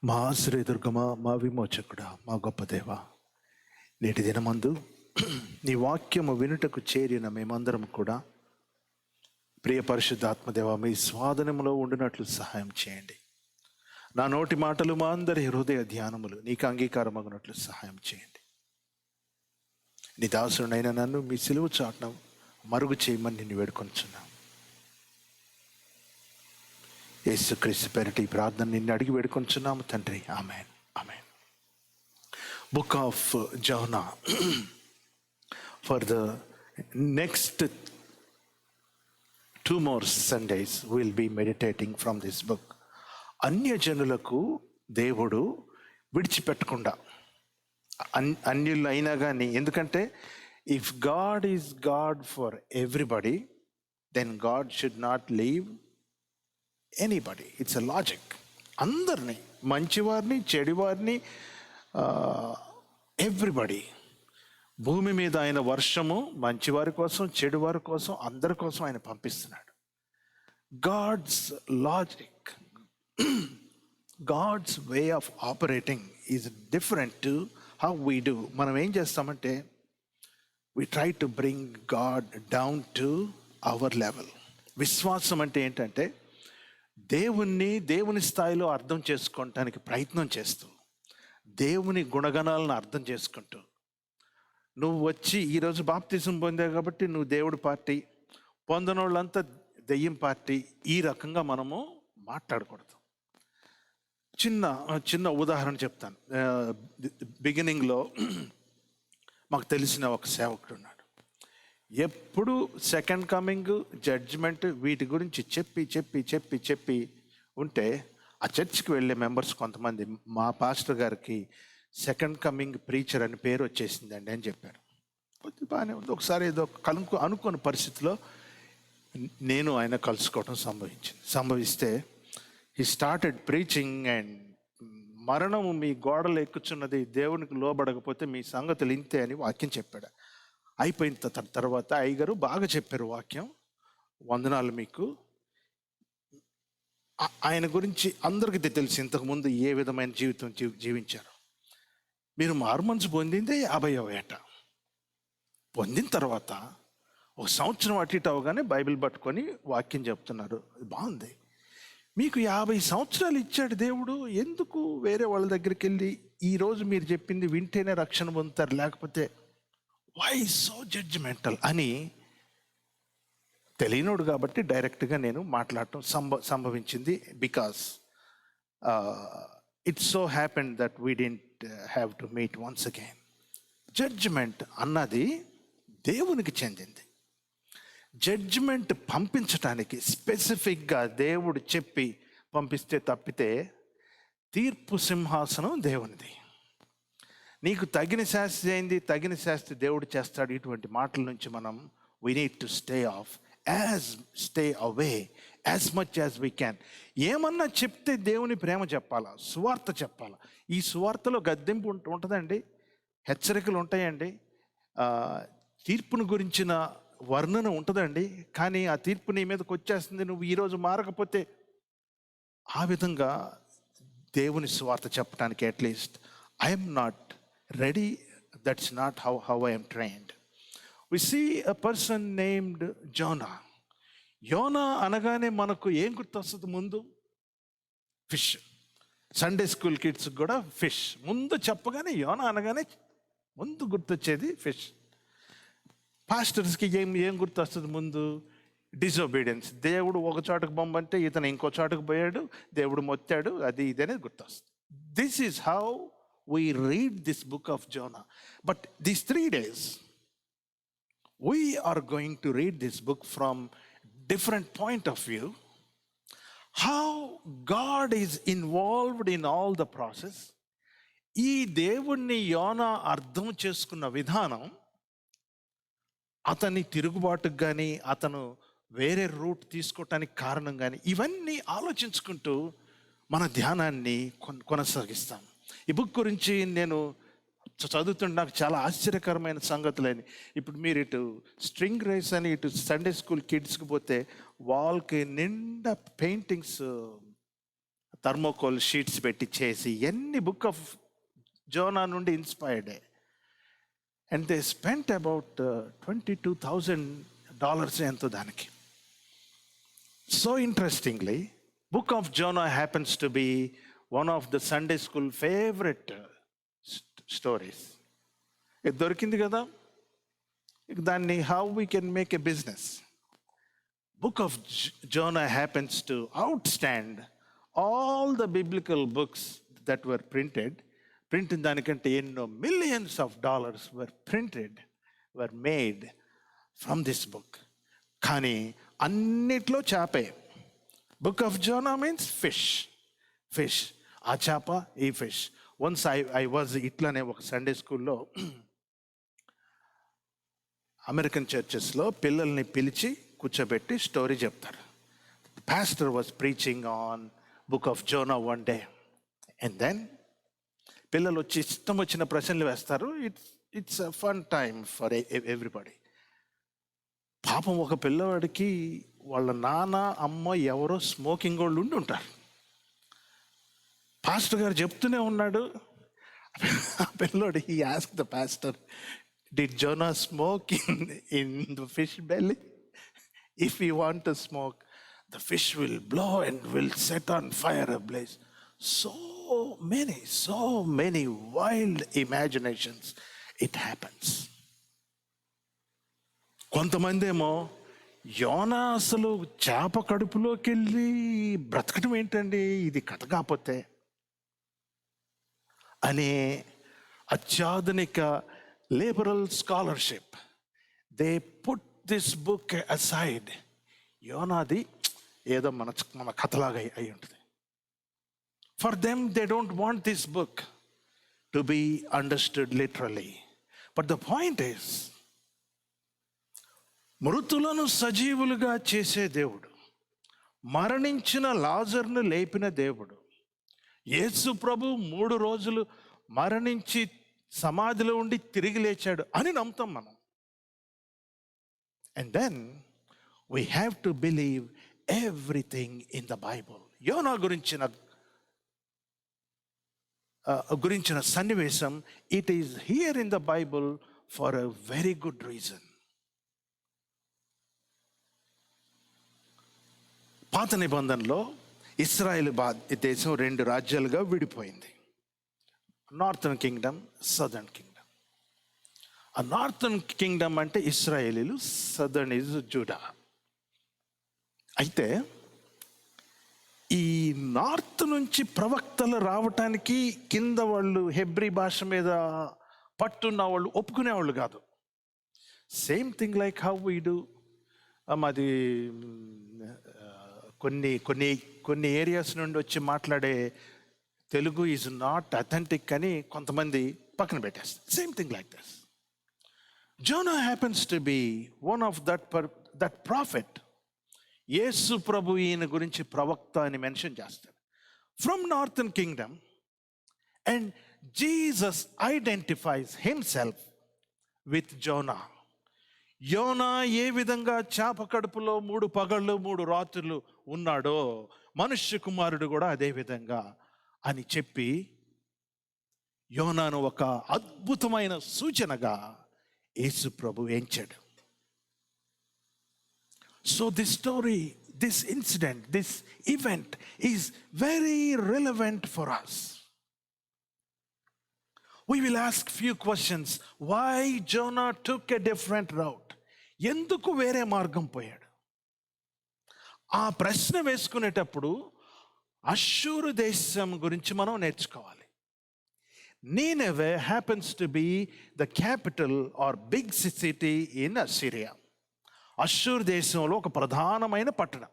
మా ఆశ్రయదుర్గమా, మా విమోచకుడా, మా గొప్ప దేవ, నేటి దినమందు నీ వాక్యము వినుటకు చేరిన మేమందరం కూడా ప్రియ పరిశుద్ధాత్మదేవ మీ స్వాధీనంలో ఉండినట్లు సహాయం చేయండి. నా నోటి మాటలు మా అందరి హృదయ ధ్యానములు నీకు అంగీకారమగినట్లు సహాయం చేయండి. నీ దాసుడైన నన్ను మీ సిలువ చాటున మరుగు చేయమని నిన్ను వేడుకొంచున్నాం. యేసుక్రీస్తు పేరిట ఈ ప్రార్థన నిన్ను అడిగి వేడుకొంచున్నాము తండ్రి. ఆమేన్, ఆమేన్. Book of Jonah. For the next 2 more Sundays we'll be meditating from this book. అన్యజనులకు దేవుడు విడిచిపెట్టకుండా, అన్యులు అయినా కానీ, ఎందుకంటే if God is God for everybody then God should not leave anybody. It's a logic. అందరినీ, మంచివారిని చెడువారిని, ఎవ్రీబడి. భూమి మీద ఆయన వర్షము మంచివారి కోసం చెడువారి కోసం అందరి కోసం ఆయన పంపిస్తున్నాడు. God's logic, God's way of operating is different to how we do. మనం ఏం చేస్తామంటే we try to bring God down to our level. విశ్వాసం అంటే ఏంటంటే దేవుని స్థాయిలో అర్థం చేసుకోవటానికి ప్రయత్నం చేస్తూ, దేవుని గుణగణాలను అర్థం చేసుకుంటూ, నువ్వు వచ్చి ఈరోజు బాప్తిజం పొందావు కాబట్టి నువ్వు దేవుడి పార్టీ, పొందిన వాళ్ళంతా దెయ్యం పార్టీ, ఈ రకంగా మనము మాట్లాడకూడదు. చిన్న ఉదాహరణ చెప్తాను. బిగినింగ్లో మాకు తెలిసిన ఒక సేవకుడు ఉన్నాడు. ఎప్పుడు సెకండ్ కమింగ్, జడ్జిమెంట్, వీటి గురించి చెప్పి చెప్పి చెప్పి చెప్పి ఉంటే ఆ చర్చ్కి వెళ్ళే మెంబర్స్ కొంతమంది మా పాస్టర్ గారికి సెకండ్ కమింగ్ ప్రీచర్ అని పేరు వచ్చేసిందండి అని చెప్పారు. కొద్ది బాగానే ఉంది. ఒకసారి ఏదో అనుకోని పరిస్థితిలో నేను ఆయన కలుసుకోవడం సంభవిస్తే హీ స్టార్టెడ్ ప్రీచింగ్ అండ్ మరణము మీ గోడలు ఎక్కుచున్నది, దేవునికి లోబడకపోతే మీ సంగతులు ఇంతే అని వాక్యం చెప్పాడు. అయిపోయిన తర్వాత అయ్యగారు బాగా చెప్పారు వాక్యం, వందనాలు మీకు. ఆయన గురించి అందరికీ తెలుసు ఇంతకుముందు ఏ విధమైన జీవితం జీవించారు. మీరు మారుమనసు పొందిందే 50వ ఏట. పొందిన తర్వాత ఒక సంవత్సరం అటు ఇటు అవగానే బైబిల్ పట్టుకొని వాక్యం చెప్తున్నారు. బాగుంది. మీకు 50 సంవత్సరాలు ఇచ్చాడు దేవుడు, ఎందుకు వేరే వాళ్ళ దగ్గరికి వెళ్ళి ఈరోజు మీరు చెప్పింది వింటేనే రక్షణ పొందుతారు, లేకపోతే వై సో జడ్జిమెంటల్ అని తెలియనోడు కాబట్టి డైరెక్ట్గా నేను మాట్లాడటం సంభవించింది. Because it's so happen that we didn't have to meet once again. Judgement అన్నది దేవునికి చెందింది. జడ్జిమెంట్ పంపించటానికి స్పెసిఫిక్గా దేవుడు చెప్పి పంపిస్తే తప్పితే తీర్పు సింహాసనం దేవునిది. నీకు తగిన శాస్త్రి అయింది, తగిన శాస్త్రి దేవుడు చేస్తాడు. ఇటువంటి మాటల నుంచి మనం we need to stay away as much as we can. ఏమన్నా చెప్తే దేవుని ప్రేమ చెప్పాలా, సువార్త చెప్పాలా. ఈ సువార్తలో గద్దెంపు ఉంటుందండి, హెచ్చరికలు ఉంటాయండి, తీర్పును గురించిన వర్ణన ఉంటుందండి. కానీ ఆ తీర్పు నీ మీదకి వచ్చేస్తుంది నువ్వు ఈరోజు మారకపోతే. ఆ విధంగా దేవుని సువార్త చెప్పడానికి at least I'm not ready. That's not how I'm trained. We see a person named Jonah. యోనా అనగానే మనకు ఏం గుర్తొస్తుంది? ముందు ఫిష్. సండే స్కూల్ కిడ్స్ కూడా ఫిష్ ముందు చెప్పగానే, యోనా అనగానే ముందు గుర్తొచ్చేది ఫిష్. పాస్టర్స్కి ఏం గుర్తొస్తుంది ముందు? డిజోబీడియన్స్. దేవుడు ఒక చోటకు పంపంటే ఇతను ఇంకో చోటకు పోయాడు, దేవుడు మొత్తాడు, అది ఇది అనేది గుర్తొస్తుంది. This is how we read this book of Zona. But these 3 days we are going to read this book from different point of view. How God is involved in all the process. ఈ దేవుణ్ణి యోనా అర్థం చేసుకున్న విధానం, అతని తిరుగుబాటుకు కానీ అతను వేరే route తీసుకోవటానికి కారణం కానీ, ఇవన్నీ ఆలోచించుకుంటూ మన ధ్యానాన్ని కొనసాగిస్తాం. ఈ బుక్ గురించి నేను చదువుతుంటే నాకు చాలా ఆశ్చర్యకరమైన సంగతులని. ఇప్పుడు మీరు ఇటు స్ట్రింగ్ రేస్ అని ఇటు సండే స్కూల్ కిడ్స్కి పోతే వాల్కి నిండా పెయింటింగ్స్ థర్మోకోల్ షీట్స్ పెట్టి చేసి ఎన్ని బుక్ ఆఫ్ జోనా నుండి ఇన్స్పైర్డే. అండ్ దే స్పెంట్ అబౌట్ $22,000 ఎంతో దానికి. So interestingly, book of Zona happens to be one of the Sunday school favourite stories. ఇది దొరికింది కదా, దాన్ని how we can make a business. Book of Jonah happens to outstand all the biblical books that were printed. Printed దానికంటే ఎన్నో millions of dollars were made from this book. కానీ అన్నిట్లో చేపే. Book of Jonah means fish. ఆ చేప, ఈ fish. Once I was ఇట్లానే ఒక Sunday స్కూల్లో అమెరికన్ చర్చెస్లో పిల్లల్ని పిలిచి కూర్చోబెట్టి స్టోరీ చెప్తారు. Pastor was preaching on book of Jonah one day, and then పిల్లలు వచ్చి ఇష్టం వచ్చిన ప్రశ్నలు వేస్తారు. It's a fun time for everybody. పాపం ఒక పిల్లవాడికి వాళ్ళ నాన్న అమ్మ ఎవరో స్మోకింగ్ వాళ్ళు ఉండి ఉంటారు. పాస్టర్ గారు చెప్తూనే ఉన్నాడు. ఆ పిల్లోడు he asked the pastor, did Zona smoke in the fish belly? If you want to smoke, the fish will blow and will set on fire ablaze. So many wild imaginations. It happens. కొంతమంది ఏమో యోనా అసలు చేప కడుపులోకి వెళ్ళి బ్రతకడం ఏంటండి, ఇది కథ కాకపోతే అనే అత్యాధునిక liberal scholarship, they put this book aside. యోనాది ఏదో మన కథలాగా అయి ఉంటుంది. For them they don't want this book to be understood literally. But the point is, మృతులను సజీవులుగా చేసే దేవుడు, మరణించిన లాజర్ను లేపిన దేవుడు, యేసు ప్రభు 3 రోజులు మరణించి సమాధిలో ఉండి తిరిగి లేచాడు అని నమ్ముతాం మనం. And then we have to believe everything in the Bible. యోనా గురించిన సన్నివేశం, it is here in the Bible for a very good reason. పాత నిబంధనలో ఇశ్రాయేలు దేశం 2 రాజ్యాలుగా విడిపోయింది. Northern Kingdom, southern Kingdom. ఆ నార్థన్ కింగ్డమ్ అంటే ఇశ్రాయేలీలు, సదర్న్ ఇస్ జూడా. అయితే ఈ నార్త్ నుంచి ప్రవక్తలు రావటానికి కింద వాళ్ళు హెబ్రీ భాష మీద పట్టున్న వాళ్ళు ఒప్పుకునేవాళ్ళు కాదు. Same thing like how we do. మాది కొన్ని ఏరియాస్ నుండి వచ్చి మాట్లాడే తెలుగు ఈజ్ నాట్ అథెంటిక్ అని కొంతమంది పక్కన పెట్టేస్తారు. Same thing like this. Jonah happens to be one of that prophet. యేసు ప్రభు ఈయన గురించి ప్రవక్త అని మెన్షన్ చేస్తాడు. From northern Kingdom. And Jesus identifies himself with Zona. యోనా ఏ విధంగా చేప కడుపులో 3 పగళ్ళు 3 రాత్రులు ఉన్నాడో, మనుష్య కుమారుడు కూడా అదే విధంగా అని చెప్పి యోనాను ఒక అద్భుతమైన సూచనగా యేసు ప్రభు ఎంచాడు. So this story, this incident, this event is very relevant for us. We will ask few questions. Why Jonah took a different route? ఎందుకు వేరే మార్గం పోయాడు? ఆ ప్రశ్న వేసుకునేటప్పుడు అష్షూరు దేశం గురించి మనం నేర్చుకోవాలి. Nineveh happens to be the capital or big city in Assyria. అష్షూర్ దేశంలో ఒక ప్రధానమైన పట్టణం.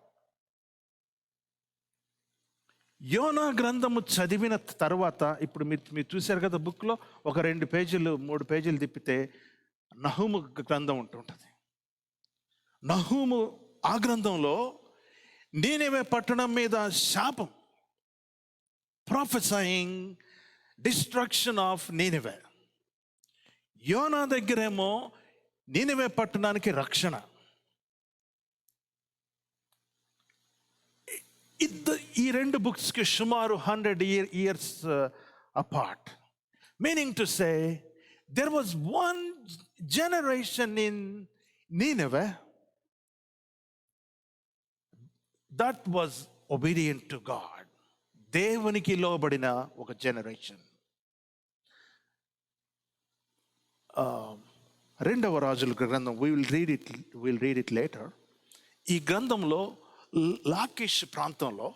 యోనా గ్రంథము చదివిన తర్వాత, ఇప్పుడు మీరు చూశారు కదా బుక్లో, ఒక 2 పేజీలు 3 పేజీలు తిప్పితే నహూము గ్రంథం ఉంటుంటుంది. నహూము ఆ గ్రంథంలో నీనెవె పట్టణం మీద శాపం, ప్రొఫెసయింగ్ డిస్ట్రక్షన్ ఆఫ్ నీనెవె. యోనా దగ్గరేమో నీనెవె పట్టణానికి రక్షణ. ఈ రెండు బుక్స్కి సుమారు 100 years apart. Meaning to say, there was one generation in Nineveh that was obedient to God. దేవునికి లోబడిన ఒక జనరేషన్. రెండవ రాజుల గ్రంథం, విల్ రీడ్ ఇట్ లేటర్. ఈ గ్రంథంలో లాకీష్ ప్రాంతంలో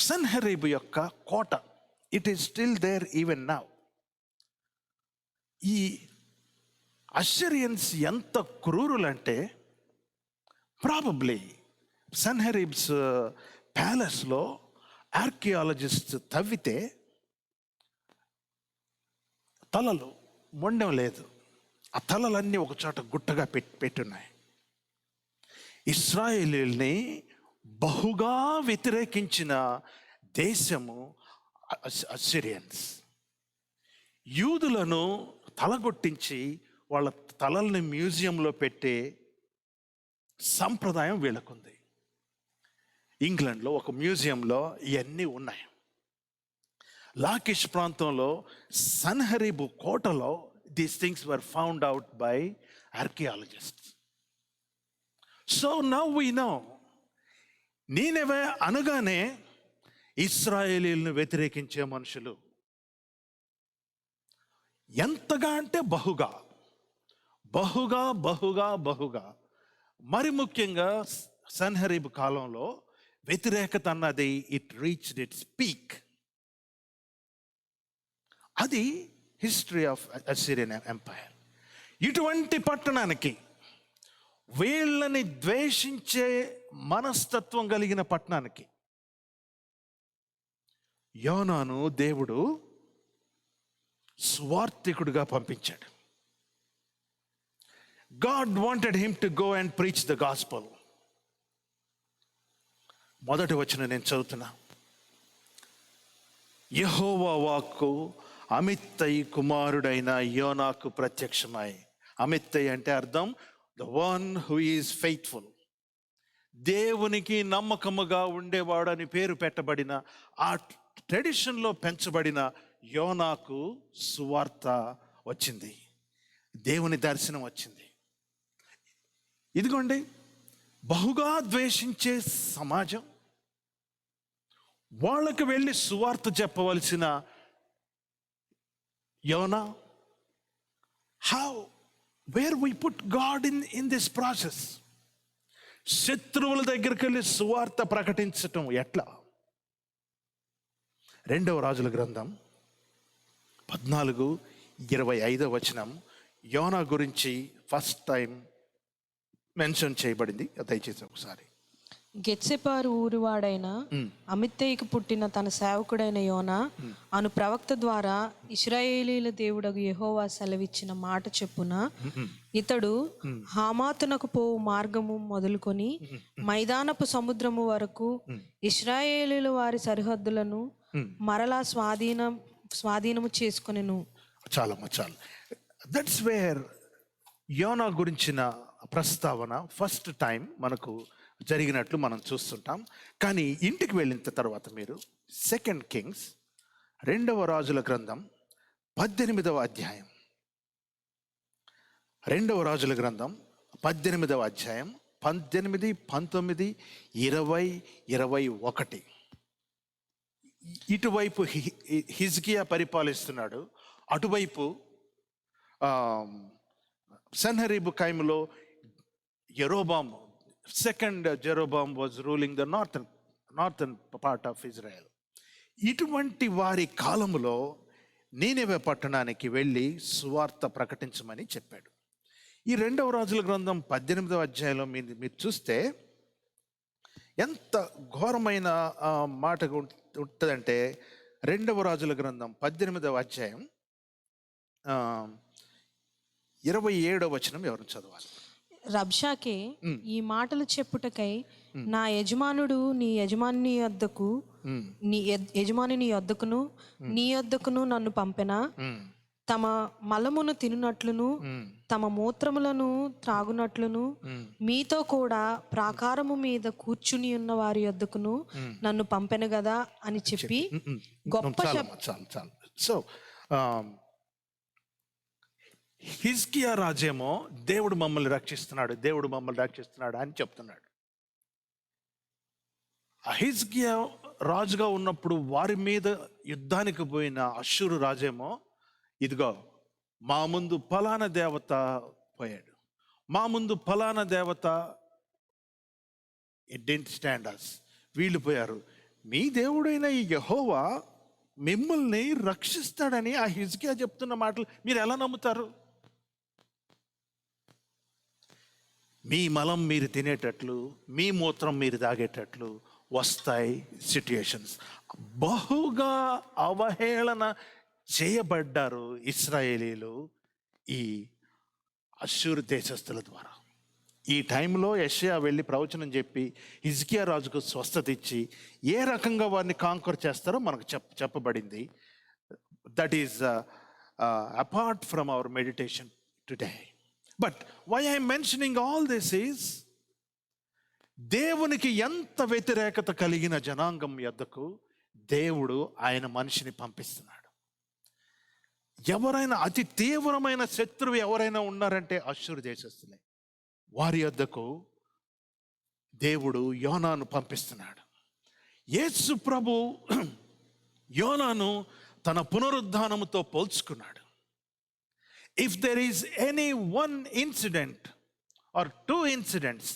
సన్హెరీబు యొక్క కోట, it is still there even now. ఈ అస్సిరియన్స్ ఎంత క్రూరులంటే, ప్రాబబ్లీ సన్హెరీబ్స్ ప్యాలెస్లో ఆర్కియాలజిస్ట్ తవ్వితే తలలు మొండం లేదు. ఆ తలలన్నీ ఒక చోట గుట్టగా పెట్టున్నాయి. ఇశ్రాయేలీల్ని బహుగా వ్యతిరేకించిన దేశము అస్సిరియన్స్. యూదులను తలగొట్టించి వాళ్ళ తలల్ని మ్యూజియంలో పెట్టే సంప్రదాయం వీళ్ళకుంది. ఇంగ్లాండ్లో ఒక మ్యూజియంలో ఇవన్నీ ఉన్నాయి. లాకిష్ ప్రాంతంలో సన్హెరీబు కోటలో these things were found out by archaeologists. So now we know, Nineveh అనగానే ఇశ్రాయేలీలను వ్యతిరేకించే మనుషులు. ఎంతగా అంటే బహుగా బహుగా బహుగా బహుగా. మరి ముఖ్యంగా సన్హెరీబు కాలంలో వ్యతిరేకత అన్నది ఇట్ రీచ్డ్ ఇట్స్ పీక్. అది హిస్టరీ ఆఫ్ అస్సిరియన్ ఎంపైర్. ఇటువంటి పట్టణానికి, వీళ్ళని ద్వేషించే మనస్తత్వం కలిగిన పట్టణానికి యోనాను దేవుడు స్వార్థికుడిగా పంపించాడు. God wanted him to go and preach the gospel. మొదటి వచనం నేను చదువుతున్నా. యెహోవా వాక్కు అమిత్తై కుమారుడైన యోనాకు ప్రత్యక్షమై. అమిత్తై అంటే అర్థం the one who is faithful. దేవునికి నమ్మకముగా ఉండేవాడని పేరు పెట్టబడిన, ఆ ట్రెడిషన్లో పెంచబడిన యోనాకు సువార్త వచ్చింది. దేవుని దర్శనం వచ్చింది. ఇదిగోండి, బహుగా ద్వేషించే సమాజం, వాళ్ళకి వెళ్ళి సువార్త చెప్పవలసిన యోనా. How, where we put God in this process? శత్రువుల దగ్గరికి వెళ్ళి సువార్త ప్రకటించటం ఎట్లా? రెండవ రాజుల గ్రంథం 14:25 వచనం యోనా గురించి ఫస్ట్ టైం మెన్షన్ చేయబడింది. దయచేసి ఒకసారి. గెత్సెపారు ఊరివాడైన అమిత్తయికి పుట్టిన తన సేవకుడైన యోనా అను ప్రవక్త ద్వారా ఇశ్రాయేలీల దేవుడగు యెహోవా సెలవిచ్చిన మాట చెప్పున ఇతడు హామాతునకు పోవు మార్గము మొదలుకొని మైదానపు సముద్రము వరకు ఇశ్రాయేలీల వారి సరిహద్దులను మరలా స్వాధీనము చేసుకొనెను. చాలా. దట్స్ వేర్ యోనా గురించిన ప్రస్తావన ఫస్ట్ టైం మనకు జరిగినట్లు మనం చూస్తుంటాం. కానీ ఇంటికి వెళ్ళిన తర్వాత మీరు 2 కింగ్స్, రెండవ రాజుల గ్రంథం 18వ అధ్యాయం, రెండవ రాజుల గ్రంథం 18వ అధ్యాయం 18, 19, 20, 21. ఇటువైపు హిజ్కియా పరిపాలిస్తున్నాడు, అటువైపు సన్హెరీబు కైములో యెరోబాము, second Jeroboam was ruling the northern part of Israel. ఇటువంటి వారి కాలంలో నీనెవె పట్టణానికి వెళ్ళి సువార్త ప్రకటించమని చెప్పాడు. ఈ రెండవ రాజుల గ్రంథం 18వ అధ్యాయంలో మీరు చూస్తే ఎంత ఘోరమైన మాట ఉంటుందంటే, రెండవ రాజుల గ్రంథం 18వ అధ్యాయం 27వ వచనం ఎవరు చదవాలి? రబ్షాకే, ఈ మాటలు చెప్పుటకై నా యజమానుడు నీ యజమాని యొద్దకును నీ యొద్దకును నన్ను పంపెనా? తమ మలమును తినునట్లును తమ మూత్రములను త్రాగునట్లును మీతో కూడా ప్రాకారము మీద కూర్చుని ఉన్న వారి యొద్దకును నన్ను పంపెను కదా అని చెప్పి గొప్ప చాలు. సో హిజ్కియా రాజేమో దేవుడు మమ్మల్ని రక్షిస్తున్నాడు అని చెప్తున్నాడు. హిజ్కియా రాజుగా ఉన్నప్పుడు వారి మీద యుద్ధానికి పోయిన అష్షూరు రాజేమో, ఇదిగో మా ముందు ఫలానా దేవత పోయాడు, మా ముందు ఫలానా దేవత ఇట్ డెంట్ స్టాండ్ అస్, వీళ్ళు పోయారు, మీ దేవుడైన ఈ యెహోవా మిమ్మల్ని రక్షిస్తాడని ఆ హిజ్కియా చెప్తున్న మాటలు మీరు ఎలా నమ్ముతారు? మీ మలం మీరు తినేటట్లు, మీ మూత్రం మీరు తాగేటట్లు వస్తాయి సిట్యుయేషన్స్. బహుగా అవహేళన చేయబడ్డారు ఇశ్రాయేలీలు ఈ అష్షూరు దేశస్తుల ద్వారా. ఈ టైంలో యెషయా వెళ్ళి ప్రవచనం చెప్పి హిజ్కియా రాజుకు స్వస్థత ఇచ్చి ఏ రకంగా వారిని కాంకర్ చేస్తారో మనకు చెప్పబడింది. That is apart from our meditation today. But why I'm mentioning all this is, దేవునికి ఎంత వ్యతిరేకత కలిగిన జనాంగం యొద్దకు దేవుడు ఆయన మనిషిని పంపిస్తున్నాడు. ఎవరైనా అతి తీవ్రమైన శత్రువు ఎవరైనా ఉన్నారంటే అష్షూరు దేశస్తులే. వారి యొద్దకు దేవుడు యోనాను పంపిస్తున్నాడు. యేసు ప్రభు యోనాను తన పునరుద్ధానముతో పోల్చుకున్నాడు. If there is any one incident or two incidents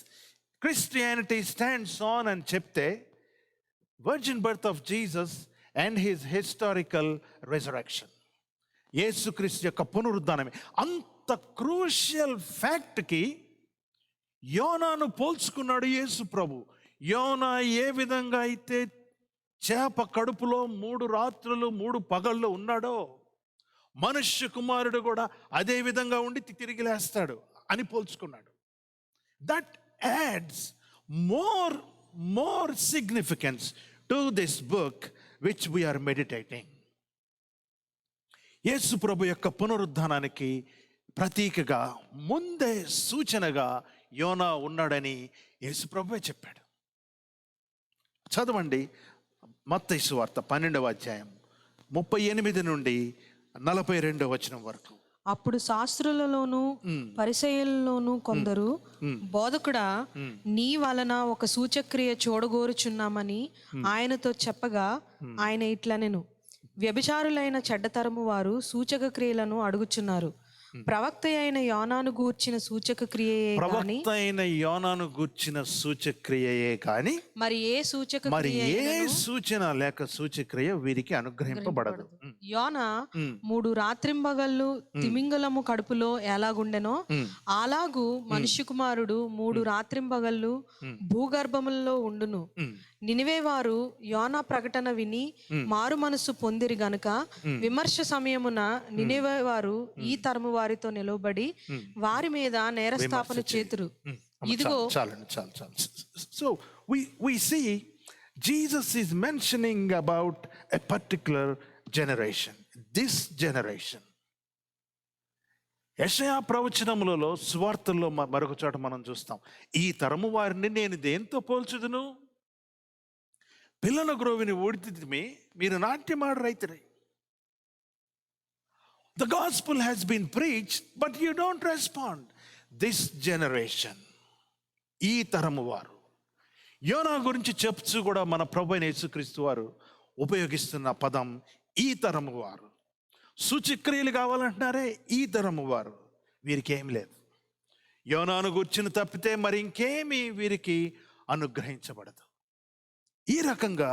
Christianity stands on అని చెప్తే virgin birth of Jesus and his historical resurrection, యేసుక్రీస్తు యొక్క పునరుద్ధానమే. అంత క్రూషియల్ ఫ్యాక్ట్కి యోనాను పోల్చుకున్నాడు యేసు ప్రభు. యోనా ఏ విధంగా అయితే చేప కడుపులో 3 రాత్రులు 3 పగళ్ళు ఉన్నాడో, మనుష్య కుమారుడు కూడా అదే విధంగా ఉండి తిరిగి లేస్తాడు అని పోల్చుకున్నాడు. That adds more significance to this book which we are meditating. యేసు ప్రభు యొక్క పునరుద్ధానానికి ప్రతీకగా, ముందే సూచనగా యోనా ఉన్నాడని యేసు ప్రభువే చెప్పాడు. చదవండి మత్తయి సువార్త 12వ అధ్యాయం 38 నుండి 42వ వచనం వరకు. అప్పుడు శాస్త్రులలోను పరిసయ్యులలోను కొందరు, బోధకుడా, నీ వలన ఒక సూచక్రియ చూడగోరుచున్నామని ఆయనతో చెప్పగా ఆయన ఇట్లనెను, వ్యభిచారులైన చెడ్డతరము వారు సూచక క్రియలను అడుగుచున్నారు. ప్రవక్త అయిన యోనాను గూర్చిన సూచక క్రియయే కానీ మరి ఏ సూచన లేక సూచక్రియ వీరికి అనుగ్రహింపబడదు. యోనా 3 రాత్రింబగళ్ళు తిమింగలము కడుపులో ఎలాగుండెనో అలాగూ మనుష్య కుమారుడు 3 రాత్రింబగళ్ళు భూగర్భములలో ఉండును. నినివే వారు యోనా ప్రకటన విని మారు మనసు పొందిరి గనుక విమర్శ సమయమున నినివే వారు ఈ తరము వారితో నిలవబడి వారి మీద నేరస్థాపన చేతురు. ఇదిగో చాలు. So we see Jesus is mentioning about a particular generation, this generation. యెషయా ప్రవచనములలో సువార్తల్లో మరొక చోట మనం చూస్తాం, ఈ తరము వారిని నేను దేంతో పోల్చుదును? పిల్లల గ్రోవిని ఊడితిమి, మీరు నాట్యమాడరైతురై. The gospel has been preached, but you don't respond. This generation, ఈ తరము వారు. యోనా గురించి చెప్తూ కూడా మన ప్రభువైన యేసుక్రీస్తు వారు ఉపయోగిస్తున్న పదం ఈ తరము వారు. సూచక్రియలు కావాలంటున్నారే, ఈ తరము వారు. వీరికి ఏం లేదు. యోనాను గుర్చిన తప్పితే మరి ఇంకేమీ వీరికి అనుగ్రహించబడదు. ఈ రకంగా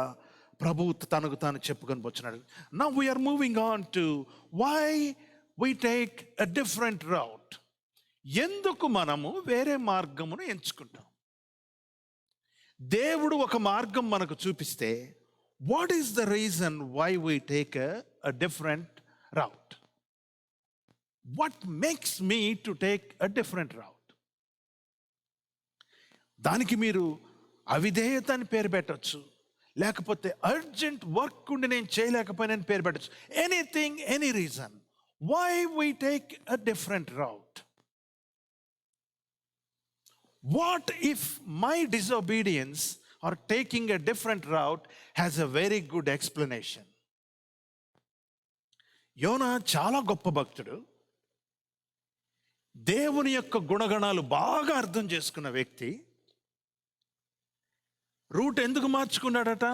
ప్రభువు తనకు తాను చెప్పుకొని వచ్చినాడు. Now we are moving on to why we take a different route. ఎందుకు మనము వేరే మార్గమును ఎంచుకుంటాం? దేవుడు ఒక మార్గం మనకు చూపిస్తే what is the reason why we take a different route? What makes me to take a different route? దానికి మీరు అవిధేయత అని పేరు పెట్టచ్చు, లేకపోతే అర్జెంట్ వర్క్ ఉండి నేను చేయలేకపోయినని పేరు పెట్టచ్చు. Anything, any reason. why we take a different route? What if my disobedience or taking a different route has a very good explanation? యోనా చాలా గొప్ప భక్తుడు, దేవుని యొక్క గుణగణాలు బాగా అర్థం చేసుకున్న వ్యక్తి. రూట్ ఎందుకు మార్చుకున్నాడట?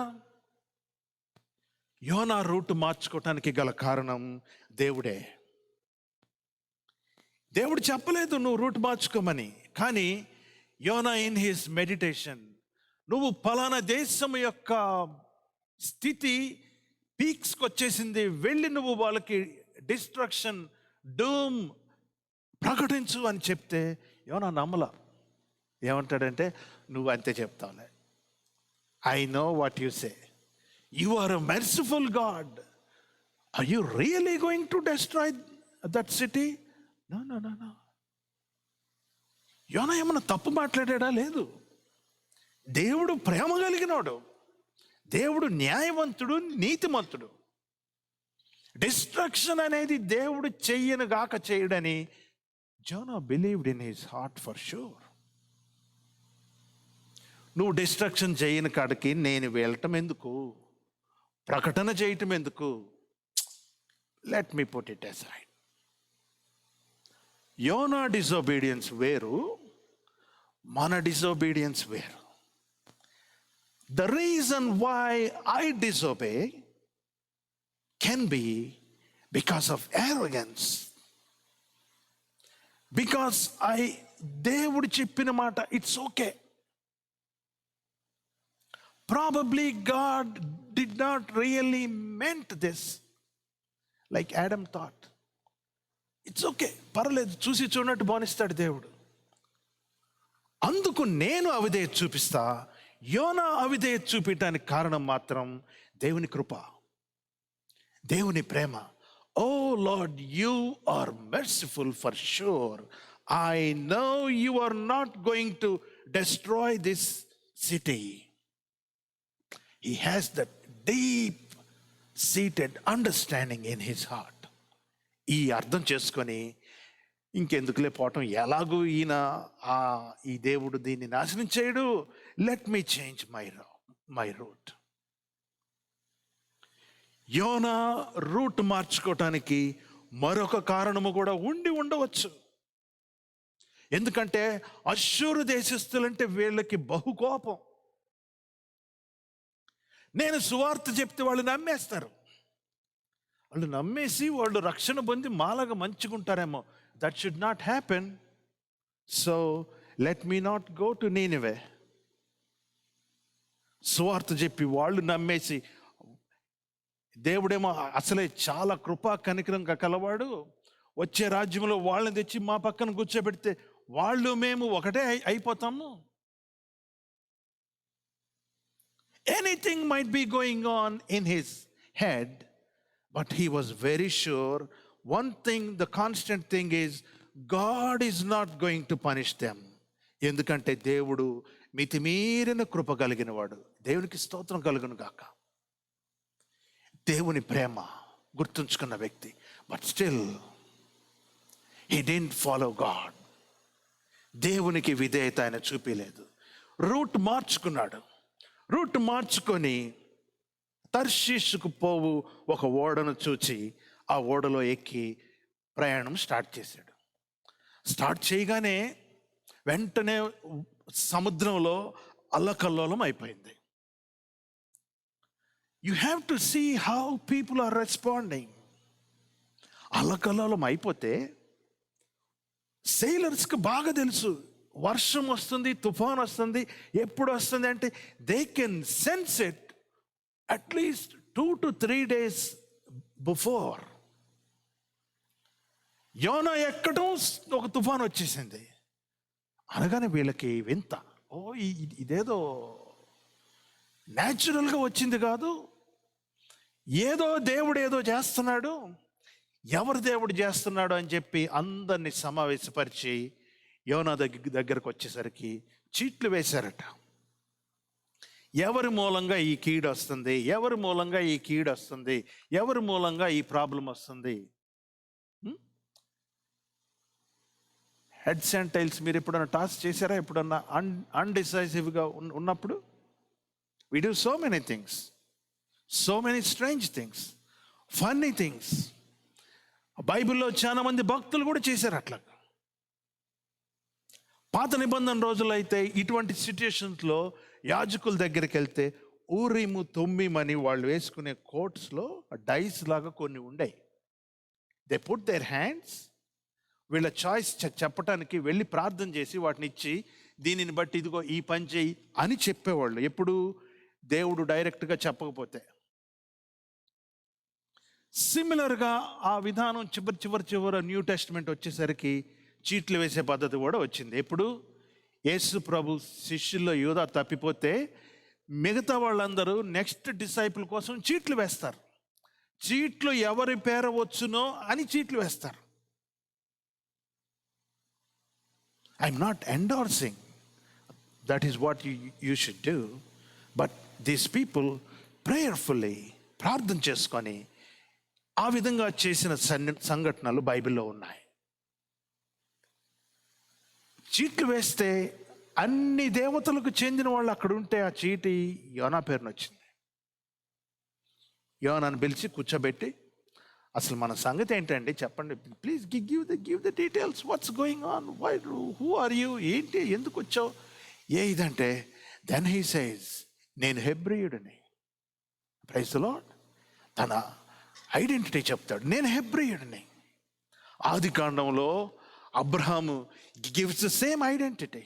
యోనా రూట్ మార్చుకోవటానికి గల కారణం దేవుడే. దేవుడు చెప్పలేదు నువ్వు రూట్ మార్చుకోమని, కానీ యోనా ఇన్ హిస్ మెడిటేషన్, నువ్వు ఫలానా దేశం యొక్క స్థితి పీక్స్కి వచ్చేసింది, వెళ్ళి నువ్వు వాళ్ళకి డిస్ట్రక్షన్, డూమ్ ప్రకటించు అని చెప్తే యోనా నమ్మలా. ఏమంటాడంటే, నువ్వు అంతే చెప్తావులే, I know what you say, you are a merciful God, are you really going to destroy that city? No no no no. యోనా ఏమన్నా తప్పు మాట్లాడా? లేదు. దేవుడు ప్రేమ కలిగినోడు, దేవుడు న్యాయవంతుడు, నీతిమంతుడు. డిస్ట్రక్షన్ అనేది దేవుడు చెయ్యను గాక చేయడని Jonah believed in his heart for sure. నువ్వు డిస్ట్రక్షన్ చేయని కాడికి నేను వెళ్ళటం ఎందుకు, ప్రకటన చేయటం ఎందుకు? Let me put it aside. యోనా డిసోబీడియన్స్ వేరు, మన డిసోబీడియన్స్ వేరు. The reason why I disobey can be because of arrogance. Because దేవుడు చెప్పిన మాట it's okay. Probably God did not really meant this like Adam thought. It's okay, పర్లేదు, చూసి చూడనట్టు బానిస్తాడు దేవుడు. అందుకు నేను అవిధేయత చూపిస్తా. యోనా అవిధేయత చూపించడానికి కారణం మాత్రం దేవుని కృప, దేవుని ప్రేమ. O Lord, you are merciful for sure. I know you are not going to destroy this city. He has that deep seated understanding in his heart. ఈ అర్థం చేసుకొని ఇంకెందుకులే పోవటం, ఎలాగూ ఈ దేవుడు దీన్ని నాశనం చేయడు, let me change my route. యోనా రూట్ మార్చుకోవటానికి మరొక కారణము కూడా ఉండవచ్చు. ఎందుకంటే అష్షూరు దేశస్థులంటే వీళ్ళకి బహుకోపం. నేను సువార్త చెప్తే వాళ్ళు నమ్మేస్తారు, వాళ్ళు నమ్మేసి వాళ్ళు రక్షణ పొంది మాలాగా మంచుకుంటారేమో. That should not happen. So let me not go to Nineveh. సువార్త చెప్పి వాళ్ళు నమ్మేసి, దేవుడేమో అసలే చాలా కృపా కనికరం కలవాడు, వచ్చే రాజ్యంలో వాళ్ళని తెచ్చి మా పక్కన కూర్చోబెడితే వాళ్ళు మేము ఒకటే అయిపోతాము. Anything might be going on in his head, but he was very sure. One thing, the constant thing is, God is not going to punish them. ఎందుకంటే దేవుడు మితిమీరిన కృప కలిగిన వాడు. దేవునికి స్తోత్రం కలుగును గాక. దేవుని ప్రేమ గుర్తుంచుకున్న వ్యక్తి. But still he didn't follow God. దేవునికి విధేయత ఆయన చూపించలేదు. రూట్ మార్చుకున్నాడు. రూట్ మార్చుకొని తర్షీషుకు పోవు ఒక ఓడను చూచి ఆ ఓడలో ఎక్కి ప్రయాణం స్టార్ట్ చేశాడు. స్టార్ట్ చేయగానే వెంటనే సముద్రంలో అల్లకల్లోలం అయిపోయింది. You have to see how people are responding. అల్లకల్లోలం అయిపోతే సెయిలర్స్కి బాగా తెలుసు, వర్షం వస్తుంది, తుఫాన్ వస్తుంది. ఎప్పుడు వస్తుంది అంటే they can sense it at least 2 to 3 days before. యోనా ఎక్కడం ఒక తుఫాన్ వచ్చేసింది అనగానే వీళ్ళకి వింత, ఓ ఇదేదో న్యాచురల్గా వచ్చింది కాదు, ఏదో దేవుడు ఏదో చేస్తున్నాడు. ఎవరు దేవుడు చేస్తున్నాడు అని చెప్పి అందరినీ సమావేశపరిచి యోనా దగ్గరకు వచ్చేసరికి చీట్లు వేశారట. ఎవరి మూలంగా ఈ కీడు వస్తుంది, ఎవరి మూలంగా ఈ కీడు వస్తుంది, ఎవరి మూలంగా ఈ ప్రాబ్లం వస్తుంది. హెడ్స్ అండ్ టైల్స్ మీరు ఎప్పుడన్నా టాస్ చేశారా? ఎప్పుడన్నా అన్డిసైసివ్గా ఉన్నప్పుడు? We do so many things, so many strange things, funny things. బైబిల్లో చాలా మంది భక్తులు కూడా చేశారు అట్లా. పాత నిబంధన రోజుల్లో అయితే ఇటువంటి సిచ్యుయేషన్స్లో యాజకుల దగ్గరికి వెళ్తే ఊరిము తొమ్మిమని వాళ్ళు వేసుకునే కోట్స్లో డైస్ లాగా కొన్ని ఉండేవి. దే పుట్ దేర్ హ్యాండ్స్, వీళ్ళ చాయిస్ చెప్పటానికి వెళ్ళి ప్రార్థన చేసి వాటిని ఇచ్చి దీనిని బట్టి ఇదిగో ఈ పని చేయి అని చెప్పేవాళ్ళు. ఎప్పుడు దేవుడు డైరెక్ట్గా చెప్పకపోతే. సిమిలర్గా ఆ విధానం చివరి న్యూ టెస్ట్మెంట్ వచ్చేసరికి చీట్లు వేసే పద్ధతి కూడా వచ్చింది. ఎప్పుడు యేసు ప్రభు శిష్యుల్లో యూదా తప్పిపోతే మిగతా వాళ్ళందరూ నెక్స్ట్ డిసైపుల్ కోసం చీట్లు వేస్తారు. చీట్లు ఎవరి పేర వచ్చునో అని చీట్లు వేస్తారు. I'm not endorsing, that is what you should do. But these people prayerfully ప్రార్థన చేసుకొని ఆ విధంగా చేసిన సంఘటనలు బైబిల్లో ఉన్నాయి. చీట్లు వేస్తే అన్ని దేవతలకు చెందిన వాళ్ళు అక్కడ ఉంటే ఆ చీటి యోనా పేరున వచ్చింది. యోనాను పిలిచి కూర్చోబెట్టి, అసలు మన సంగతి ఏంటండి చెప్పండి, please give the details, what's going on, why, who are you, ఏంటి, ఎందుకు వచ్చావు, ఇదంటే దెన్ హీ సేస్, నేను హెబ్రీయుడిని. Praise the Lord. తన ఐడెంటిటీ చెప్తాడు, నేను హెబ్రీయుడిని. ఆది కాండంలో Abraham gives the same identity,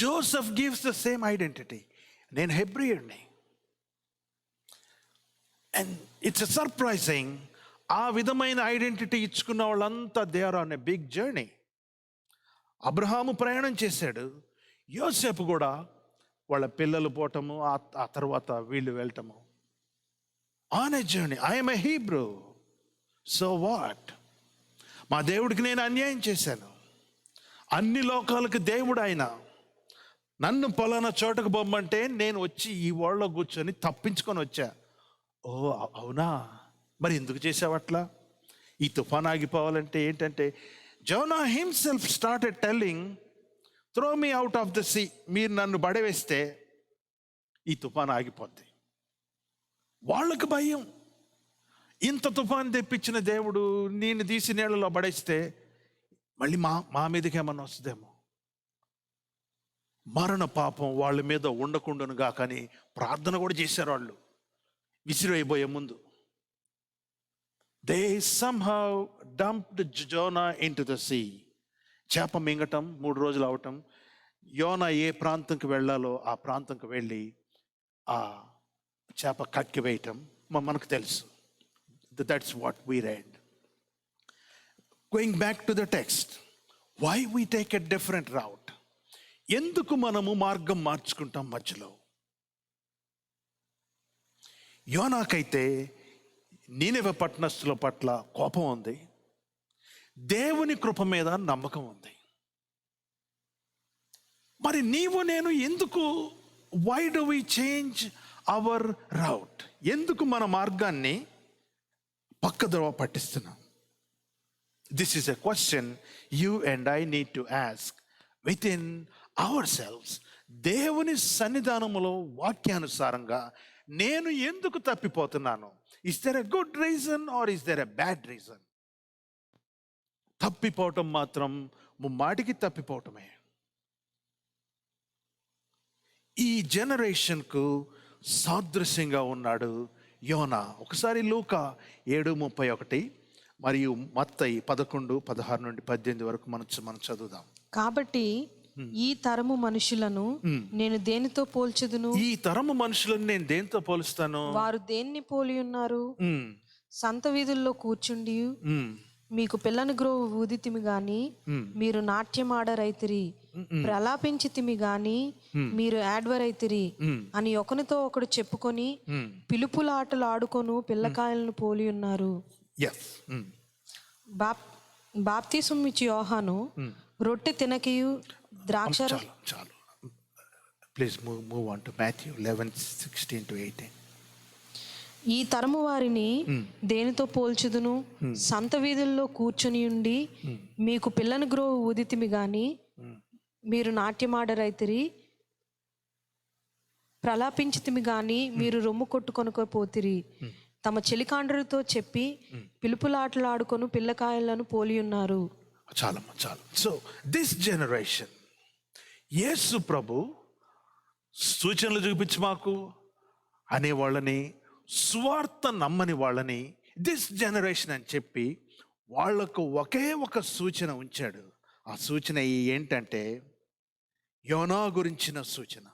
Joseph gives the same identity, నేను హెబ్రీయుడిని. అండ్ ఇట్స్ సర్ప్రైజింగ్, ఆ విధమైన ఐడెంటిటీ ఇచ్చుకున్న వాళ్ళంతా they are on a big journey. అబ్రహాము ప్రయాణం చేశాడు, యోసేపు కూడా వాళ్ళ పిల్లలు పోవటము, ఆ తర్వాత వీళ్ళు వెళ్ళటము. On a journey. I'm a Hebrew, so what? మా దేవుడికి నేను అన్యాయం చేశాను, అన్ని లోకాలకు దేవుడు ఆయన, నన్ను పలానా చోటకు బొమ్మంటే నేను వచ్చి ఈ ఓళ్ళలో కూర్చొని తప్పించుకొని వచ్చా. ఓ అవునా, మరి ఎందుకు చేసావు అట్లా? ఈ తుఫాన్ ఆగిపోవాలంటే ఏంటంటే, Jonah himself started telling, throw me out of the sea, మీరు నన్ను పడవేస్తే ఈ తుఫాన్ ఆగిపోద్ది. వాళ్ళకు భయం, ఇంత తుఫాన్ తెప్పించిన దేవుడు నేను తీసి నీళ్ళలో పడేస్తే మళ్ళీ మా మీదకి ఏమన్నా వస్తుందేమో, మరణ పాపం వాళ్ళ మీద ఉండకుండానుగా కానీ ప్రార్థన కూడా చేశారు వాళ్ళు విసిరైపోయే ముందు. They somehow dumped Jonah into the sea. చేప మింగటం, 3 రోజులు అవటం, యోనా ఏ ప్రాంతంకి వెళ్ళాలో ఆ ప్రాంతంకి వెళ్ళి ఆ చేప కక్కి వేయటం మనకు తెలుసు. That's what we read. Going back to the text, why we take a different route? ఎందుకు మనము మార్గం మార్చుకుంటాం మధ్యలో? యోనాకైతే నీనెవె పట్టణస్థుల పట్ల కోపం ఉంది, దేవుని కృప మీద నమ్మకం ఉంది. మరి నీవు నేను ఎందుకు, why do we change our route? ఎందుకు మన మార్గాన్ని పక్కదోవ పట్టిస్తున్నాం? This is a question you and I need to ask within ourselves. దేవుని సన్నిధానములో వాక్యానుసారంగా నేను ఎందుకు తప్పిపోతున్నాను? Is there a good reason or is there a bad reason? తప్పిపోవటం మాత్రం ముమ్మాటికి తప్పిపోవటమే. ఈ జనరేషన్కు సాదృశ్యంగా ఉన్నాడు యోనా. ఒకసారి లూకా 7:31 మరియు మత్తయి 11:16-18 వరకు మనం చదువుదాం. కాబట్టి ఈ తరము మనుషులను నేను దేనితో పోల్చెదను? ఈ తరము మనుషులను నేను దేనితో పోలుస్తాను? వారు దేన్ని పోలి ఉన్నారు? సంత వీధుల్లో కూర్చుండి మీకు పిల్లని గ్రోవు ఊదితిమి గాని మీరు నాట్యమాడరైతిరి, ప్రలాపించితిమి గాని మీరు యాడ్వరైతిరి అని ఒకనితో ఒకడు చెప్పుకొని పిలుపులాటలు ఆడుకొను పిల్లకాయలను పోలి ఉన్నారు. బాప్తిసం ఇచ్చి యోహాను రొట్టె తినకయు ద్రాక్ష. చాలు please move on to Matthew 11:16-18. ఈ తరము వారిని దేనితో పోల్చుదును? సంత వీధుల్లో కూర్చుని ఉండి మీకు పిల్లని గ్రోవు ఊదితిమి గాని మీరు నాట్యమాడరైతిరి, ప్రలాపించితిమి గాని మీరు రొమ్ము కొట్టుకొనకపోతిరి. తమ చెలికాండ్రులతో చెప్పి పిలుపులాటలాడుకొను పిల్లకాయలను పోలి ఉన్నారు. చాలమ్మా చాలు. సో దిస్ జనరేషన్, యేసు ప్రభు సూచనలు చూపించి మాకు అనేవాళ్ళని, స్వార్థ నమ్మని వాళ్ళని దిస్ జనరేషన్ అని చెప్పి వాళ్లకు ఒకే ఒక సూచన ఉంచాడు. ఆ సూచన ఏంటంటే యోనా గురించిన సూచన.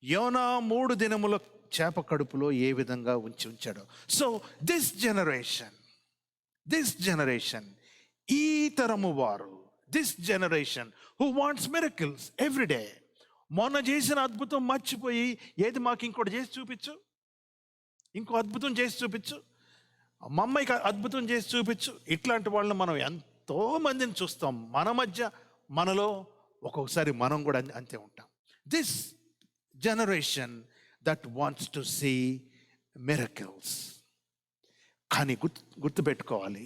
యోనా 3 దినముల చేప కడుపులో ఏ విధంగా ఉంచాడు. సో దిస్ జనరేషన్, ఈ తరము వారు, this generation who wants miracles every day. మొన్న చేసిన అద్భుతం మర్చిపోయి ఏది మాకు ఇంకోటి చేసి చూపించు, ఇంకో అద్భుతం చేసి చూపించు, మా అమ్మాయికి అద్భుతం చేసి చూపించు. ఇట్లాంటి వాళ్ళని మనం ఎంతో మందిని చూస్తాం మన మధ్య, మనలో ఒక్కొక్కసారి మనం కూడా అంతే ఉంటాం. This generation that wants to see miracles. కానీ గుర్తుపెట్టుకోవాలి,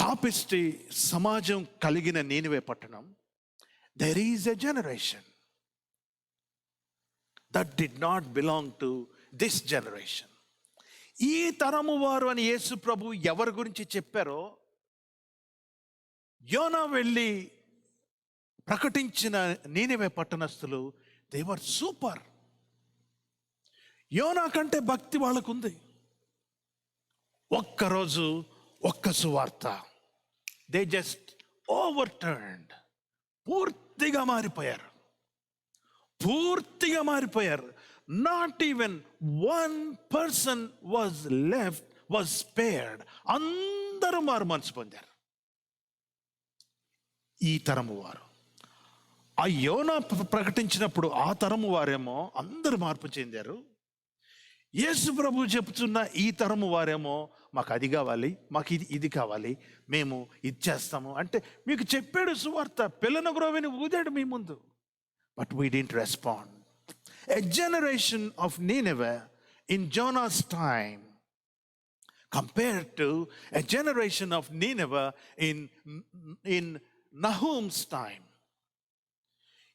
పాపిస్టి సమాజం కలిగిన నీనివే పట్టణం, there is a generation that did not belong to this generation. ఈ తరము వారు అని యేసు ప్రభు ఎవరి గురించి చెప్పారో, యోనా వెళ్ళి ప్రకటించిన నీనివే పట్టణస్థులు, they were సూపర్. యోనా కంటే భక్తి వాళ్ళకుంది. ఒక్కరోజు ఒక్క సువార్త, దే జస్ట్ ఓవర్టర్న్డ్. పూర్తిగా మారిపోయారు. Not even 1 person was spared. అందరూ మారు మనసు పొందారు. ఈ తరము వారు, ఆ యోనా ప్రకటించినప్పుడు ఆ తరము వారేమో అందరూ మార్పు చెందారు. యేసు ప్రభు చెప్తున్న ఈ తరము వారేమో మాకు అది కావాలి, మాకు ఇది కావాలి, మేము ఇది చేస్తాము అంటే, మీకు చెప్పాడు సువార్త, పిల్లను గ్రోవిని ఊదాడు మీ ముందు, but we didn't respond. A generation of Nineveh in Jonah's time compared to a generation of Nineveh in Nahum's time.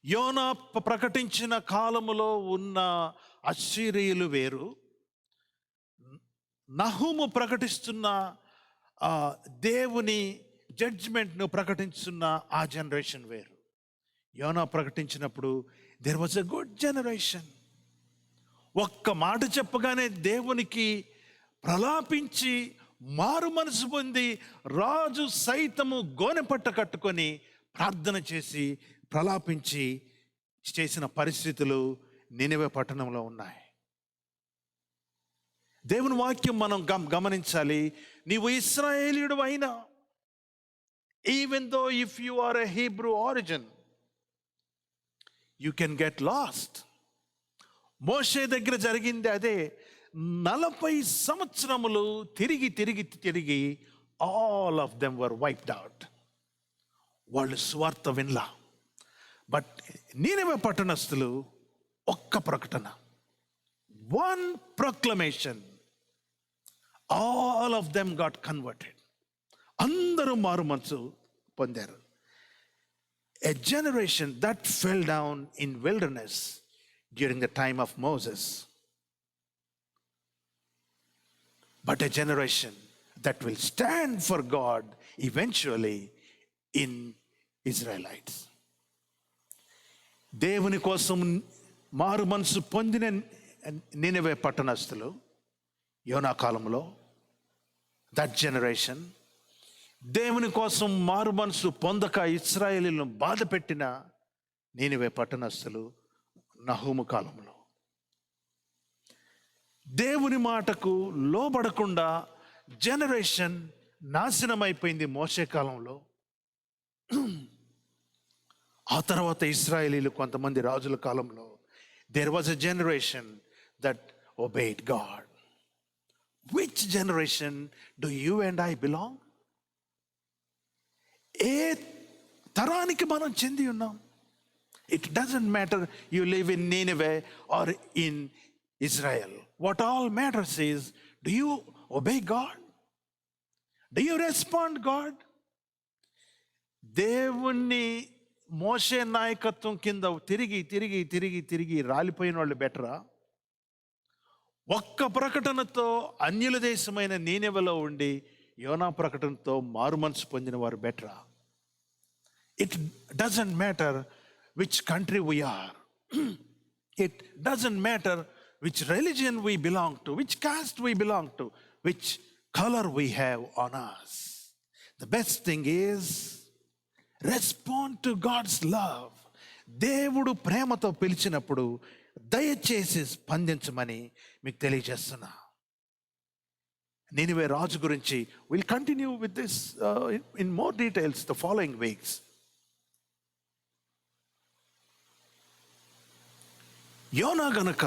యోనా ప్రకటించిన కాలములో ఉన్న అశ్షీరీయులు వేరు, నహూము ప్రకటిస్తున్న దేవుని జడ్జ్మెంట్ను ప్రకటిస్తున్న ఆ జనరేషన్ వేరు. యోనా ప్రకటించినప్పుడు there was a good generation. ఒక్క మాట చెప్పగానే దేవునికి ప్రలాపించి మారు మనసు పొంది రాజు సైతము గోనెపట్ట కట్టుకొని ప్రార్థన చేసి ప్రలాపించి చేసిన పరిస్థితులు నినెవె పట్టణంలో ఉన్నాయి. దేవుని వాక్యం మనం గమనించాలి. నీవు ఇశ్రాయేలీయుడు అయినా, even though if you are a Hebrew origin, you can get lost. మోషే దగ్గర జరిగింది అదే. 40 సంవత్సరములు తిరిగి all of them were wiped out. వాళ్ళు స్వార్థ వినలా. బట్ నీనెవె పట్టణస్థులు ఒక్క ప్రకటన, 1 proclamation, all of them got converted. అందరూ మారు మనసు పొందారు. A generation that fell down in wilderness during the time of Moses, but a generation that will stand for God eventually in Israelites. దేవుని కోసం మారు మనసు పొందిన నీనెవె పట్టణస్థులు యోనా కాలంలో, దట్ జనరేషన్, దేవుని కోసం మారు మనసు పొందక ఇశ్రాయేలీయులను బాధ పెట్టిన నీనెవె పట్టణస్థులు నహూము కాలంలో. దేవుని మాటకు లోబడకుండా జనరేషన్ నాశనమైపోయింది మోషే కాలంలో. ఆ తర్వాత ఇశ్రాయేలీయులు కొంతమంది రాజుల కాలంలో there was a generation that obeyed God. Which generation do you and I belong? ఏ తరానికి మనం చెంది ఉన్నాం? It doesn't matter you live in Nineveh or in Israel. What all matters is, do you obey God? Do you respond God? దేవుణ్ణి మోషే నాయకత్వం కింద తిరిగి తిరిగి తిరిగి తిరిగి రాలిపోయిన వాళ్ళు బెటరా, ఒక్క ప్రకటనతో అన్యుల దేశమైన నీనెవెలో ఉండి యోనా ప్రకటనతో మారు మనసు పొందిన వారు బెటరా? It doesn't matter which country we are. It doesn't matter which religion we belong to, which caste we belong to, which color we have on us. The best thing is respond to God's love. దేవుడు ప్రేమతో పిలిచినప్పుడు దయచేసి స్పందించమని మీకు తెలియజేస్తున్నా. నినివే రాజు గురించి will continue with this in more details the following weeks. యోనా గనక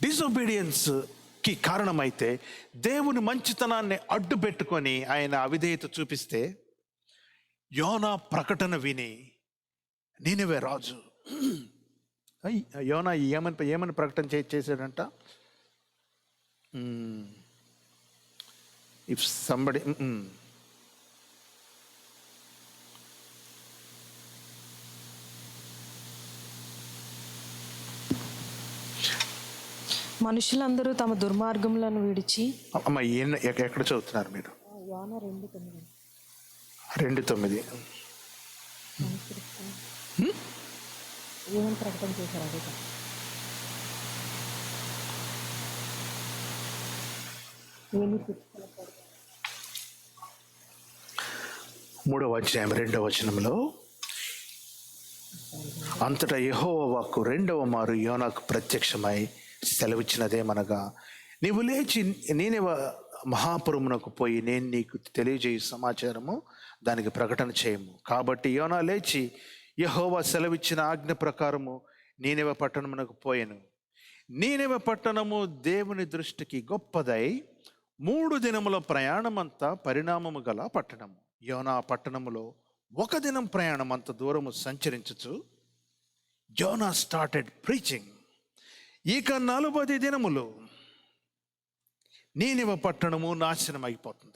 డిసొబీడియన్స్కి కారణమైతే, దేవుని మంచితనాన్ని అడ్డు పెట్టుకొని ఆయన అవిధేయత చూపిస్తే, యోనా ప్రకటన విని నినివే రాజు యోనా ఏమని ప్రకటన చేశాడంట? ఇఫ్ సంబడి మనుషులందరూ తమ దుర్మార్గములను విడిచి. అమ్మ ఎక్కడ చదువుతున్నారు మీరు? 2:9. ఏమని ప్రకటన చేశారు? అదే 3వ అధ్యాయం 2వ వచనంలో, అంతటా యెహోవా వాక్కు 2వ మారు యోనాకు ప్రత్యక్షమై సెలవిచ్చినదేమనగా, నీవు లేచి నేనేవ మహాపురమునకు పోయి నేను నీకు తెలియజేయ సమాచారము దానికి ప్రకటన చేయము. కాబట్టి యోనా లేచి యెహోవా సెలవిచ్చిన ఆజ్ఞ ప్రకారము నీనెవ పట్టణమునకు పోయెను. నీనెవ పట్టణము దేవుని దృష్టికి గొప్పదై 3 దినముల ప్రయాణమంతా పరిణామము గల పట్టణము. యోనా పట్టణములో 1 దినం ప్రయాణం అంత దూరము సంచరించుచు యోనా స్టార్టెడ్ ప్రీచింగ్. ఇక 40 దినములు నీనెవ పట్టణము నాశనం అయిపోతుంది.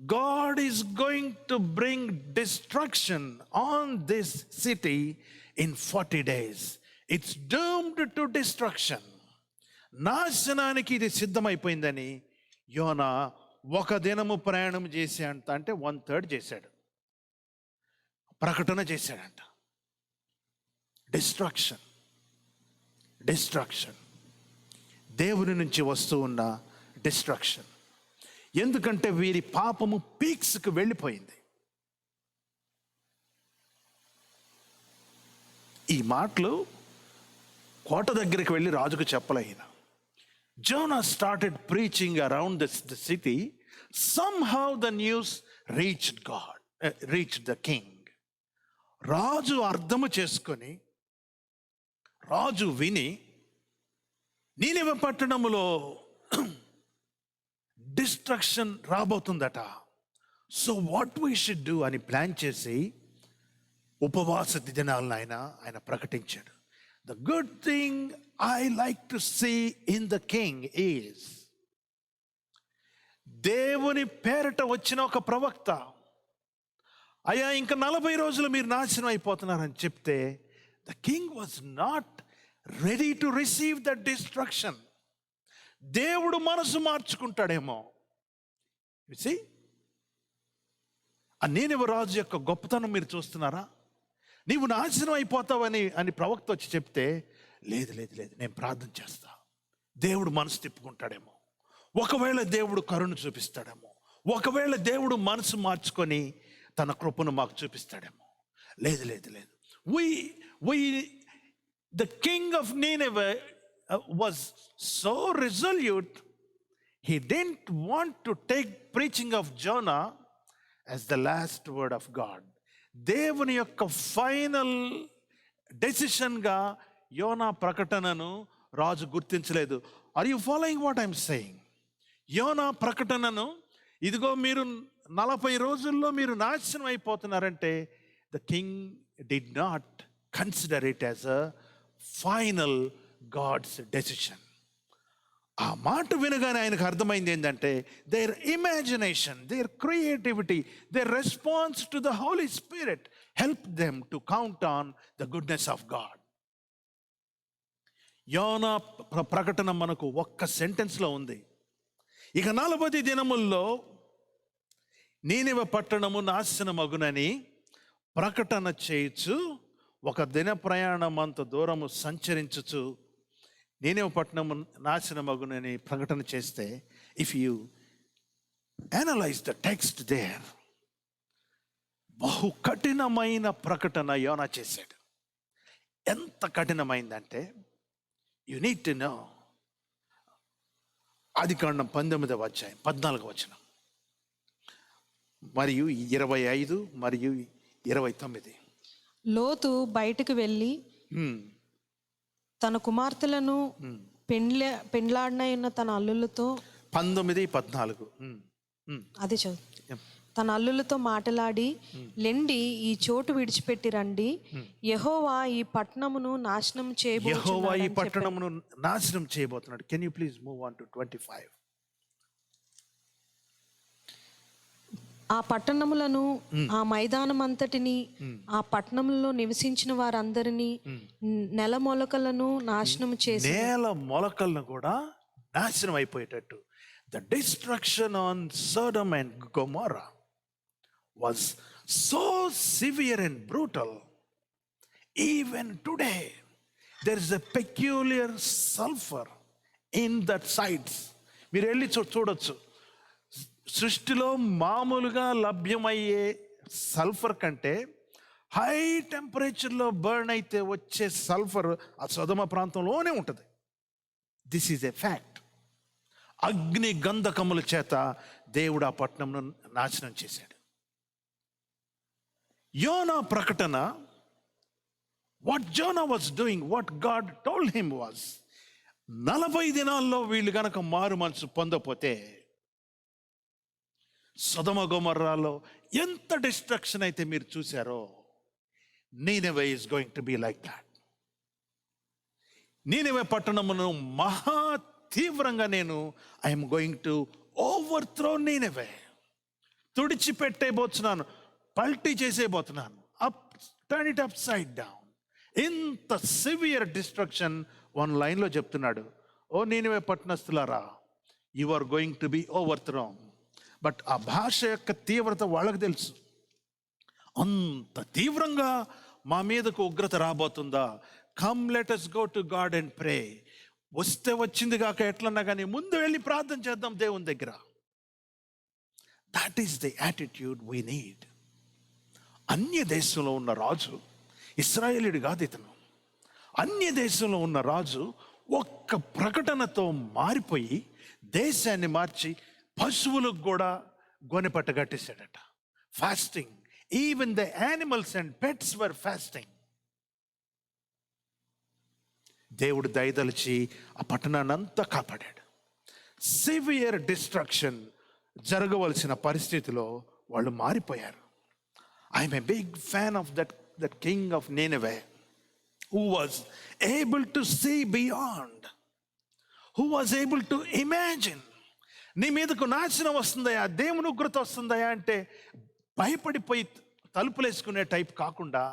God is going to bring destruction on this city in 40 days. It's doomed to destruction. నాశనానికి ఇది సిద్ధమైపోయిందని యోనా 1 దినము ప్రయాణం చేసే అంటే 1/3 చేశాడు, ప్రకటన చేశాడంట. డిస్ట్రక్షన్ దేవుని నుంచి వస్తూ ఉన్న డిస్ట్రక్షన్. ఎందుకంటే వీరి పాపము పీక్స్కి వెళ్ళిపోయింది. ఈ మాటలు కోట దగ్గరికి వెళ్ళి రాజుకు చెప్పలేన. Jonah started preaching around the city. Somehow the news reached the king. రాజు అర్థము చేసుకొని, రాజు విని, నీనెవ పట్టణములో డిస్ట్రక్షన్ రాబోతుందట. So what we should do అని ప్లాన్ చేసి ఉపవాస దినాలను ఆయన ప్రకటించాడు. The good thing I like to see in the king is, దేవుని పేరట వచ్చిన ఒక ప్రవక్త, అయ్యా ఇంకా 40 రోజులు మీరు నాశనం అయిపోతున్నారని చెప్తే, the king was not ready to receive the destruction. దేవుడు మనసు మార్చుకుంటాడేమో. ఆ నీనెవ రాజు యొక్క గొప్పతనం మీరు చూస్తున్నారా? నీవు నాశనం అయిపోతావని ప్రవక్త వచ్చి చెప్తే, లేదు నేను ప్రార్థన చేస్తా, దేవుడు మనసు తిప్పుకుంటాడేమో, ఒకవేళ దేవుడు కరుణ చూపిస్తాడేమో, ఒకవేళ దేవుడు మనసు మార్చుకొని తన కృపను మాకు చూపిస్తాడేమో. లేదు the king of Nineveh was so resolute, he didn't want to take preaching of Jonah as the last word of God. దేవుని యొక్క ఫైనల్ డెసిషన్గా యోనా ప్రకటనను రాజు గుర్తించలేదు. Are you following what I'm saying? యోనా ప్రకటనను, ఇదిగో మీరు 40 రోజుల్లో మీరు నాశనం అయిపోతున్నారంటే, the king did not consider it as a final God's decision. ఆ మాట వినగానే ఆయనకు అర్థమైంది ఏంటంటే their imagination, their creativity, their response to the Holy Spirit help them to count on the goodness of God. యోనా ప్రకటన మనకు ఒక్క సెంటెన్స్లో ఉంది. ఇక 40 దినముల్లో నీనివె పట్టణము నాశనమగునని ప్రకటన చేయుచు ఒక దిన ప్రయాణం అంత దూరము సంచరించుచు నీనివె పట్టణము నాశనమగునని ప్రకటన చేస్తే, if you analyse the text there, బహు కఠినమైన ప్రకటన యోనా చేశాడు. ఎంత కఠినమైందంటే యు నీడ్ టు నో. ఆదికాండం 19వ అధ్యాయం 14వ వచనం మరియు 25 మరియు 29. లోతు బయటకు వెళ్ళి తన కుమార్తెలను పెండ్లాడిన తన అల్లులతో 19-14 అదే చదువు. తన అల్లులతో మాటలాడి, లెండి ఈ చోటు విడిచిపెట్టి రండి, యెహోవా ఈ పట్టణమును నాశనం చేయబోతున్నాడు. Can you please move on to 25. ఆ పట్టణములను, ఆ మైదానం అంతటిని, ఆ పట్టణంలో నివసించిన వారందరినీ, నెల మొలకలను నాశనం చేసి, నేల మొలకలను కూడా నాశనం అయిపోయేటట్టు. The destruction on Sodom and Gomorrah was so severe and brutal. Even today there is a peculiar sulfur in that sites. మీరు వెళ్ళి చూడొచ్చు. సృష్టిలో మామూలుగా లభ్యమయ్యే సల్ఫర్ కంటే హై టెంపరేచర్లో బర్న్ అయితే వచ్చే సల్ఫర్ ఆ సొదమ ప్రాంతంలోనే ఉంటుంది. This is a fact. అగ్ని గంధకముల చేత దేవుడు ఆ పట్టణంను నాశనం చేశాడు. యోనా ప్రకటన, what Zona was doing, what God told him was, 40 దినాల్లో వీళ్ళు గనక మారు మనసు పొందపోతే సొదొమ గొమొర్రాలో ఎంత డిస్ట్రక్షన్ అయితే మీరు చూశారో, Nineveh is going to be like that. Nineveh పట్టణమును మహా తీవ్రంగా I'm going to overthrow Nineveh, తుడిచిపెట్టేబోతున్నాను, పల్టీ చేసేబోతున్నాను, turn it upside down. ఇంత సివియర్ డిస్ట్రక్షన్ 1 లైన్లో చెప్తున్నాడు. ఓ నీనెవె పట్టణస్థులారా, you are going to be overthrown. But ఆ భాష యొక్క తీవ్రత వాళ్ళకు తెలుసు. అంత తీవ్రంగా మా మీదకు ఉగ్రత రాబోతుందా, come let us go to God and pray. వస్తే వచ్చింది కాక ఎట్లన్నా కానీ ముందు వెళ్ళి ప్రార్థన చేద్దాం దేవుని దగ్గర. That is the attitude we need. అన్య దేశంలో ఉన్న రాజు, ఇశ్రాయేలీయుడు కాదు ఇతను, అన్య దేశంలో ఉన్న రాజు ఒక్క ప్రకటనతో మారిపోయి దేశాన్ని మార్చి పశువులకు కూడా గొనెపట్ట కట్టేశాడట. Fasting, even the animals and pets were fasting. దేవుడు దయదలిచి ఆ పట్టణాన్ని అంతా కాపాడాడు. సివియర్ డిస్ట్రక్షన్ జరగవలసిన పరిస్థితిలో వాళ్ళు మారిపోయారు. I'm a big fan of that king of Nineveh who was able to see beyond, who was able to imagine. నీ మీదకు నాశనం వస్తుందయా, దేవుని ఉగ్రత వస్తుందయా అంటే భయపడిపోయి తలుపులేసుకునే టైప్ కాకుండా,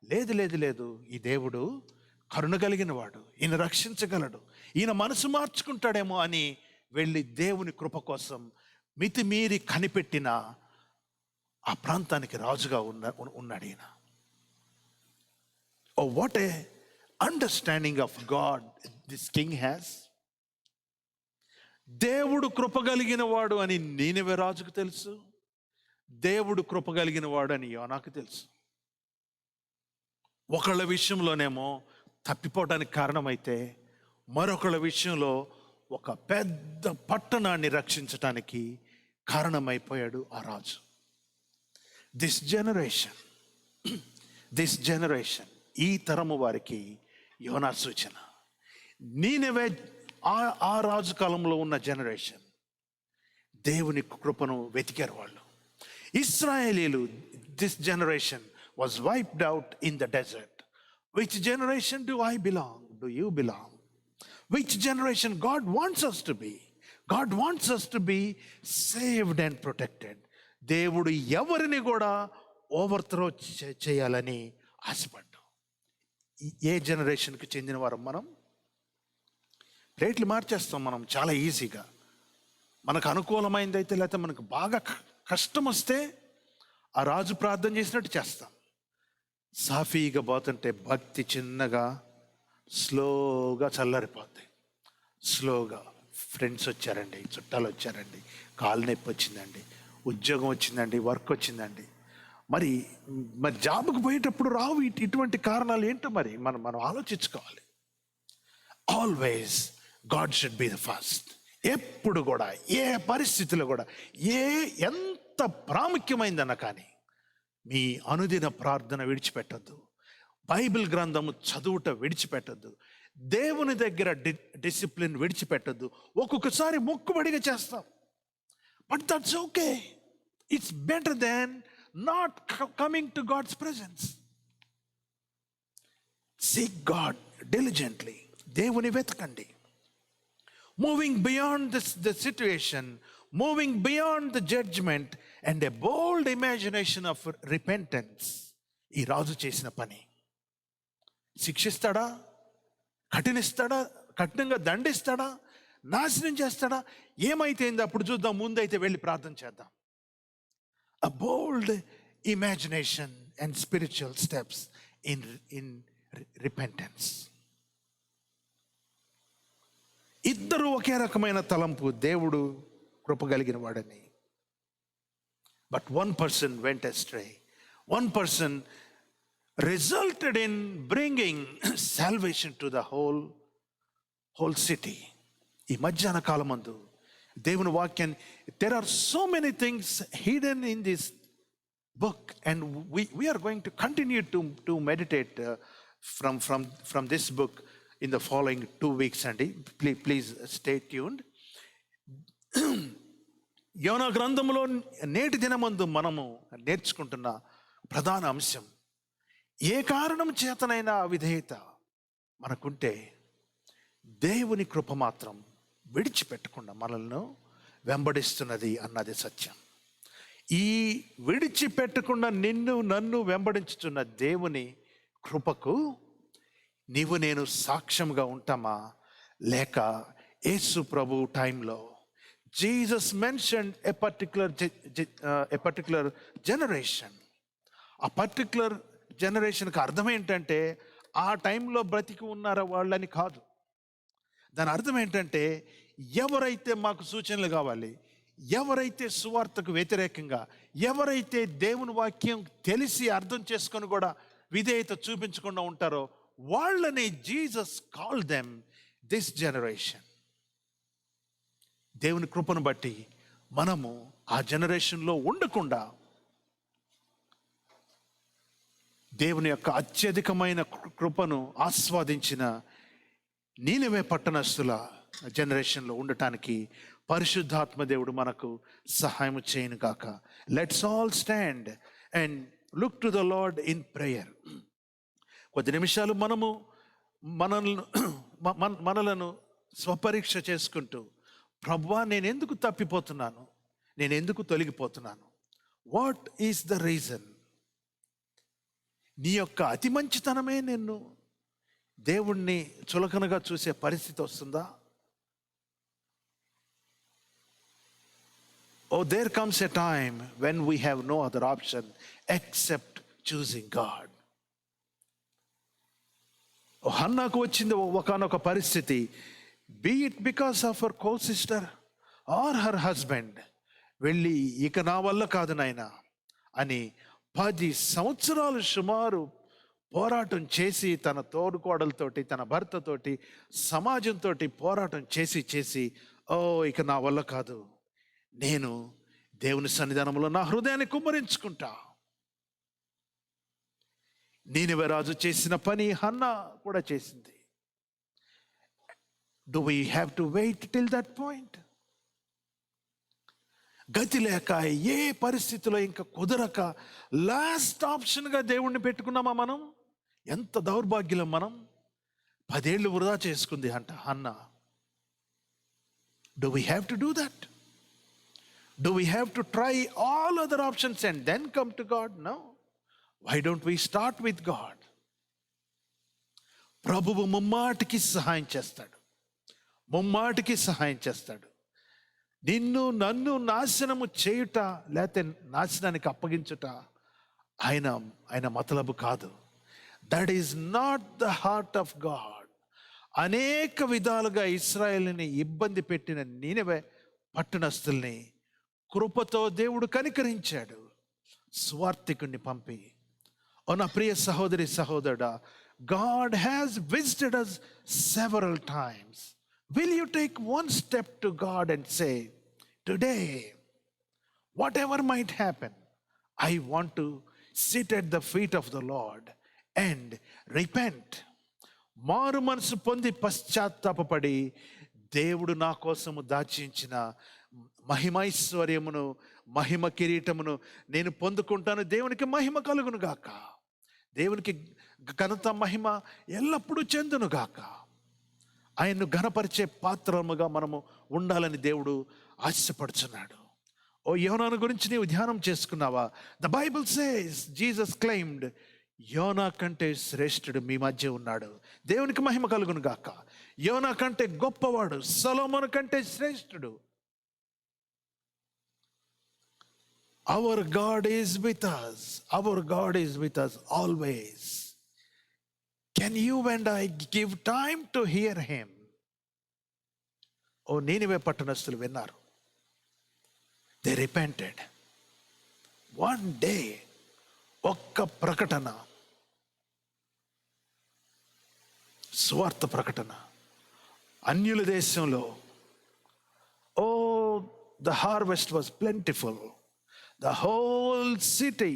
లేదు లేదు లేదు, ఈ దేవుడు కరుణ కలిగిన వాడు, ఈయన రక్షించగలడు, ఈయన మనసు మార్చుకుంటాడేమో అని వెళ్ళి దేవుని కృప కోసం మితిమీరి కనిపెట్టిన ఆ ప్రాంతానికి రాజుగా ఉన్నాడు ఈయన. Oh, what a understanding of God this king has. దేవుడు కృపగలిగిన వాడు అని నీనెవె రాజుకు తెలుసు, దేవుడు కృపగలిగిన వాడు అని యోనాకు తెలుసు. ఒకళ్ళ విషయంలోనేమో తప్పిపోవడానికి కారణమైతే, మరొకళ్ళ విషయంలో ఒక పెద్ద పట్టణాన్ని రక్షించటానికి కారణమైపోయాడు ఆ రాజు. దిస్ జనరేషన్ ఈ తరము వారికి యోనా సూచన. నీనెవె ఆ రాజు కాలంలో ఉన్న జనరేషన్ దేవుని కృపను వెతికారు వాళ్ళు. ఇశ్రాయేలీలు, this generation was wiped out in the desert. Which generation do I belong, do you belong? which generation God wants us to be. God wants us to be saved and protected. దేవుడు ఎవరిని కూడా ఓవర్త్రో చేయాలని ఆశపడ్డాం. ఏ జనరేషన్కి చెందిన వారం మనం? ప్లేట్లు మార్చేస్తాం మనం చాలా ఈజీగా. మనకు అనుకూలమైంది అయితే, లేకపోతే మనకు బాగా కష్టం వస్తే ఆ రాజు ప్రార్థన చేసినట్టు చేస్తాం. సాఫీగా పోతుంటే భక్తి చిన్నగా స్లోగా చల్లారిపోతాయి. స్లోగా ఫ్రెండ్స్ వచ్చారండి, చుట్టాలు వచ్చారండి, కాలు నొప్పి వచ్చిందండి, ఉద్యోగం వచ్చిందండి, వర్క్ వచ్చిందండి, మరి జాబ్కి పోయేటప్పుడు రావు ఇటువంటి కారణాలు ఏంటో మరి మనం ఆలోచించుకోవాలి. Always God should be the first. ఎప్పుడు కూడా, ఏ పరిస్థితిలో కూడా, ఎంత ప్రాముఖ్యమైందన్న కానీ మీ అనుదిన ప్రార్థన విడిచిపెట్టద్దు. బైబిల్ గ్రంథము చదువుట విడిచిపెట్టద్దు. దేవుని దగ్గర డిసిప్లిన్ విడిచిపెట్టద్దు. ఒక్కొక్కసారి మొక్కుబడిగా చేస్తాం, but that's okay. It's better than not coming to God's presence. Seek God diligently. దేవుని వెతకండి. Moving beyond the situation, moving beyond the judgement and a bold imagination of repentance. ఈ రాజు చేసిన పని. శిక్షిస్తాడా? కఠినిస్తాడా? కఠినంగా దండిస్తాడా? నాశనం చేస్తాడా? ఏమైతే అప్పుడు చూద్దాం. ముందైతే వెళ్ళి ప్రార్థన చేద్దాం. A bold imagination and spiritual steps in repentance. ఇద్దరు ఒకే రకమైన తలంపు. దేవుడు కృప కలిగిన వాడని. But one person went astray. One person resulted in bringing salvation to the whole city. ఈ మధ్యాహ్న కాలమందు దేవుని వాక్యం, there are so many things hidden in this book, and we are going to continue to meditate from this book in the following 2 weeks. Andy, please stay tuned. యోనా గ్రంథంలో నేటి దినమందు మనము నేర్చుకుంటున్న ప్రధాన అంశం, ఏ కారణం చేతనైనా అవిధేయత మనకుంటే దేవుని కృప మాత్రం విడిచిపెట్టకుండా మనల్ని వెంబడిస్తున్నది అన్నది సత్యం. ఈ విడిచిపెట్టకుండా నన్ను వెంబడించుతున్న దేవుని కృపకు నీవు నేను సాక్ష్యంగా ఉంటామా? లేక యేసు ప్రభు టైంలో Jesus mentioned a particular generation. ఆ పర్టిక్యులర్ జనరేషన్కి అర్థం ఏంటంటే ఆ టైంలో బ్రతికి ఉన్నారా వాళ్ళని కాదు. దాని అర్థం ఏంటంటే ఎవరైతే మాకు సూచనలు కావాలి, ఎవరైతే సువార్తకు వ్యతిరేకంగా, ఎవరైతే దేవుని వాక్యం తెలిసి అర్థం చేసుకొని కూడా విధేయత చూపించకుండా ఉంటారో వాళ్ళని Jesus called them this generation. దేవుని కృపను బట్టి మనము ఆ జనరేషన్లో ఉండకుండా దేవుని యొక్క అత్యధికమైన కృపను ఆస్వాదించిన నీనెవే పట్టణస్థుల జనరేషన్లో ఉండటానికి పరిశుద్ధాత్మ దేవుడు మనకు సహాయం చేయను గాక. Let's all stand and look to the lord in prayer. కొద్ది నిమిషాలు మనలను స్వపరీక్ష చేసుకుంటూ, ప్రభువా నేను ఎందుకు తప్పిపోతున్నాను, నేను ఎందుకు తొలగిపోతున్నాను, వాట్ ఈస్ ద రీజన్? నీ యొక్క అతి మంచితనమే నిన్ను దేవుణ్ణి చులకనగా చూసే పరిస్థితి వస్తుందా? Oh, there comes a time when we have no other option except choosing God. హన్నాకు వచ్చింది ఒకనొక పరిస్థితి, be it because of her co-sister or her husband, వెళ్ళి ఇక నా వల్ల కాదు నాయనా అని 10 సంవత్సరాలు సుమారు పోరాటం చేసి తన తోడుకోడలతోటి, తన భర్తతోటి, సమాజంతో పోరాటం చేసి ఇక నా వల్ల కాదు, నేను దేవుని సన్నిధానంలో నా హృదయాన్ని కుమ్మరించుకుంటా. నీనెవే రాజు చేసిన పని హన్నా కూడా చేసింది. Do we have to wait till that point? గతి లేక, ఏ పరిస్థితిలో ఇంకా కుదరక లాస్ట్ ఆప్షన్గా దేవుణ్ణి పెట్టుకున్నామా మనం? ఎంత దౌర్భాగ్యం మనం! 10 ఏళ్ళు వృధా చేసుకుంది అంట Hannah. Do we have to do that? Do we have to try all other options and then come to God? No. Why don't we start with God? ప్రభువు ముమ్మాటికి సహాయం చేస్తాడు, ముమ్మాటికి సహాయం చేస్తాడు. నిన్ను నన్ను నాశనము చేయుట లేకపోతే నాశనానికి అప్పగించుట ఆయన మతలబు కాదు. That is not the heart of God. అనేక విధాలుగా ఇశ్రాయేలుని ఇబ్బంది పెట్టిన నీనెవె పట్టణస్థుల్ని కృపతో దేవుడు కనికరించాడు, స్వార్థికుణ్ణి పంపి. ఓ నా ప్రియ సహోదరి సహోదరుడా, God has visited us several times. Will you take one step to God and say, today, whatever might happen, I want to sit at the feet of the Lord and repent. మారు మనసు పొంది పశ్చాత్తాపపడి దేవుడు నా కోసము దాచించిన మహిమైశ్వర్యమును మహిమ కిరీటమును నేను పొందుకుంటాను. దేవునికి మహిమ కలుగును గాక, దేవునికి ఘనత మహిమ ఎల్లప్పుడూ చెందును గాక. ఆయన్ను ఘనపరిచే పాత్రముగా మనము ఉండాలని దేవుడు ఆశపడుచున్నాడు. ఓ యోనాను గురించి నీవు ధ్యానం చేసుకున్నావా? The Bible says Jesus claimed, యోనా కంటే శ్రేష్ఠుడు మీ మధ్య ఉన్నాడు. దేవునికి మహిమ కలుగును గాక. యోనా కంటే గొప్పవాడు, సొలొమోను కంటే శ్రేష్ఠుడు. Our God is with us. Our God is with us always. Can you and I give time to hear him? ఓ నీనివే పట్టణస్థులు విన్నారు. They repented. One day, ఒక్క ప్రకటన, స్వార్థ ప్రకటన అన్యుల దేశంలో. ఓ the harvest was plentiful. The whole city,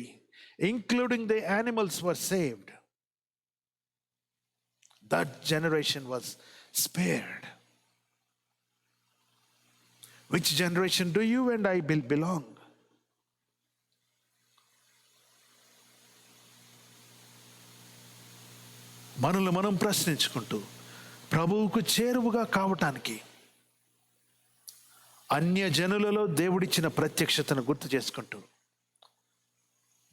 including the animals, were saved. That generation was spared. Which generation do you and I belong? మనల్ని మనం ప్రశ్నించుకుంటూ ప్రభువుకు చేరువుగా కావటానికి అన్య జనులలో దేవుడిచ్చిన ప్రత్యక్షతను గుర్తు చేసుకుంటూ,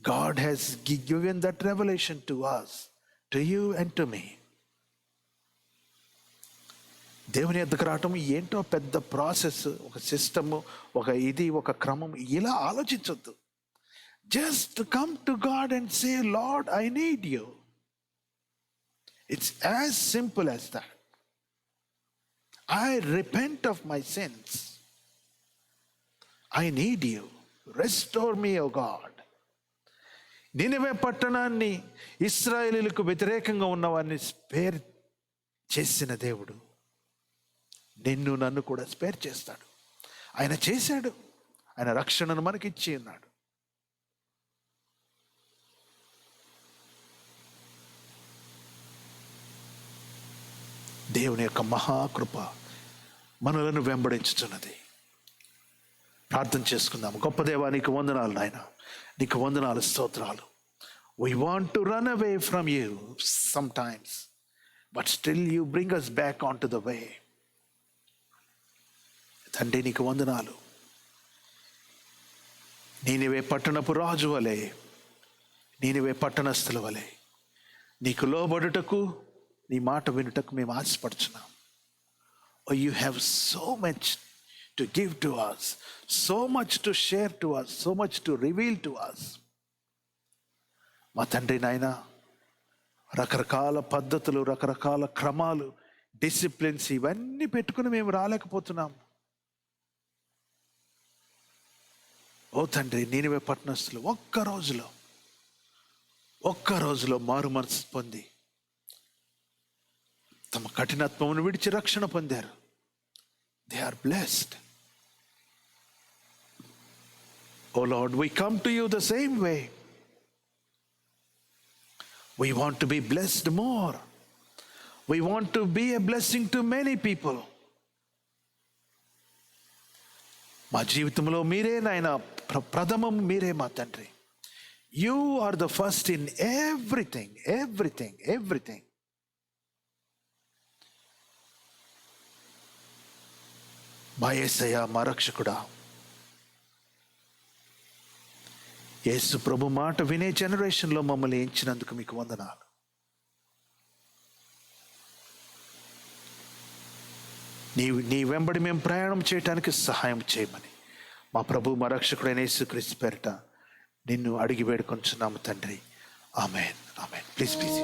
God has given that revelation to us, to you and to me. దేవుని ఎద్దకు రావటం ఏంటో పెద్ద ప్రాసెస్, ఒక సిస్టము, ఒక క్రమం, ఇలా ఆలోచించొద్దు. Just come to God and say, Lord I need you. It's as simple as that. I repent of my sins. I need you. Restore me, O God. Nineveh పట్టణాన్ని, ఇశ్రాయేలీయులకు వ్యతిరేకంగా ఉన్నవారిని స్పేర్ చేసిన దేవుడు నిన్ను నన్ను కూడా స్పేర్ చేస్తాడు. ఆయన చేశాడు. ఆయన రక్షణను మనకిచ్చి ఉన్నాడు. దేవుని యొక్క మహాకృప మనలను వెంబడించుచున్నది. ప్రార్థన చేసుకుందాము. గొప్ప దేవా, నీకు వందనాలు నాయన, నీకు వందనాలు, స్తోత్రాలు. We want to run away from you sometimes, but still you bring us back onto the way. తండ్రి నీకు వందనాలు. నీనివే పట్టణపు రాజు వలె, నీనివే పట్టణస్థుల వలె నీకు లోబడుటకు, నీ మాట వినుటకు మేము ఆశపడుచున్నాం. Oh, you have so much to give to us, so much to share to us, so much to reveal to us. మా తండ్రి నాయన, రకరకాల పద్ధతులు, రకరకాల క్రమాలు, డిసిప్లిన్స్ ఇవన్నీ పెట్టుకుని మేము రాలేకపోతున్నాం. ఓ తండ్రి, నీనివే పట్టణస్థులు ఒక్క రోజులో మారు మనసు పొంది తమ కఠినత్వమును విడిచి రక్షణ పొందారు. They are blessed. Oh Lord, we come to you the same way. We want to be blessed more. We want to be a blessing to many people. మా జీవితంలో మీరే నాయన ప్రథమం, మీరే మా తండ్రి. You are the first in everything. మా యేసయ్య, మా రక్షకుడా, యేసు ప్రభు మాట వినే జనరేషన్లో మమ్మల్ని ఎంచినందుకు మీకు వందనాలు. నీ వెంబడి మేము ప్రయాణం చేయడానికి సహాయం చేయమని మా ప్రభు, మా రక్షకుడైన యేసుక్రీస్తు పేరిట నిన్ను అడిగి వేడుకొంచున్నాము తండ్రి. ఆమేన్, ఆమేన్. Please please.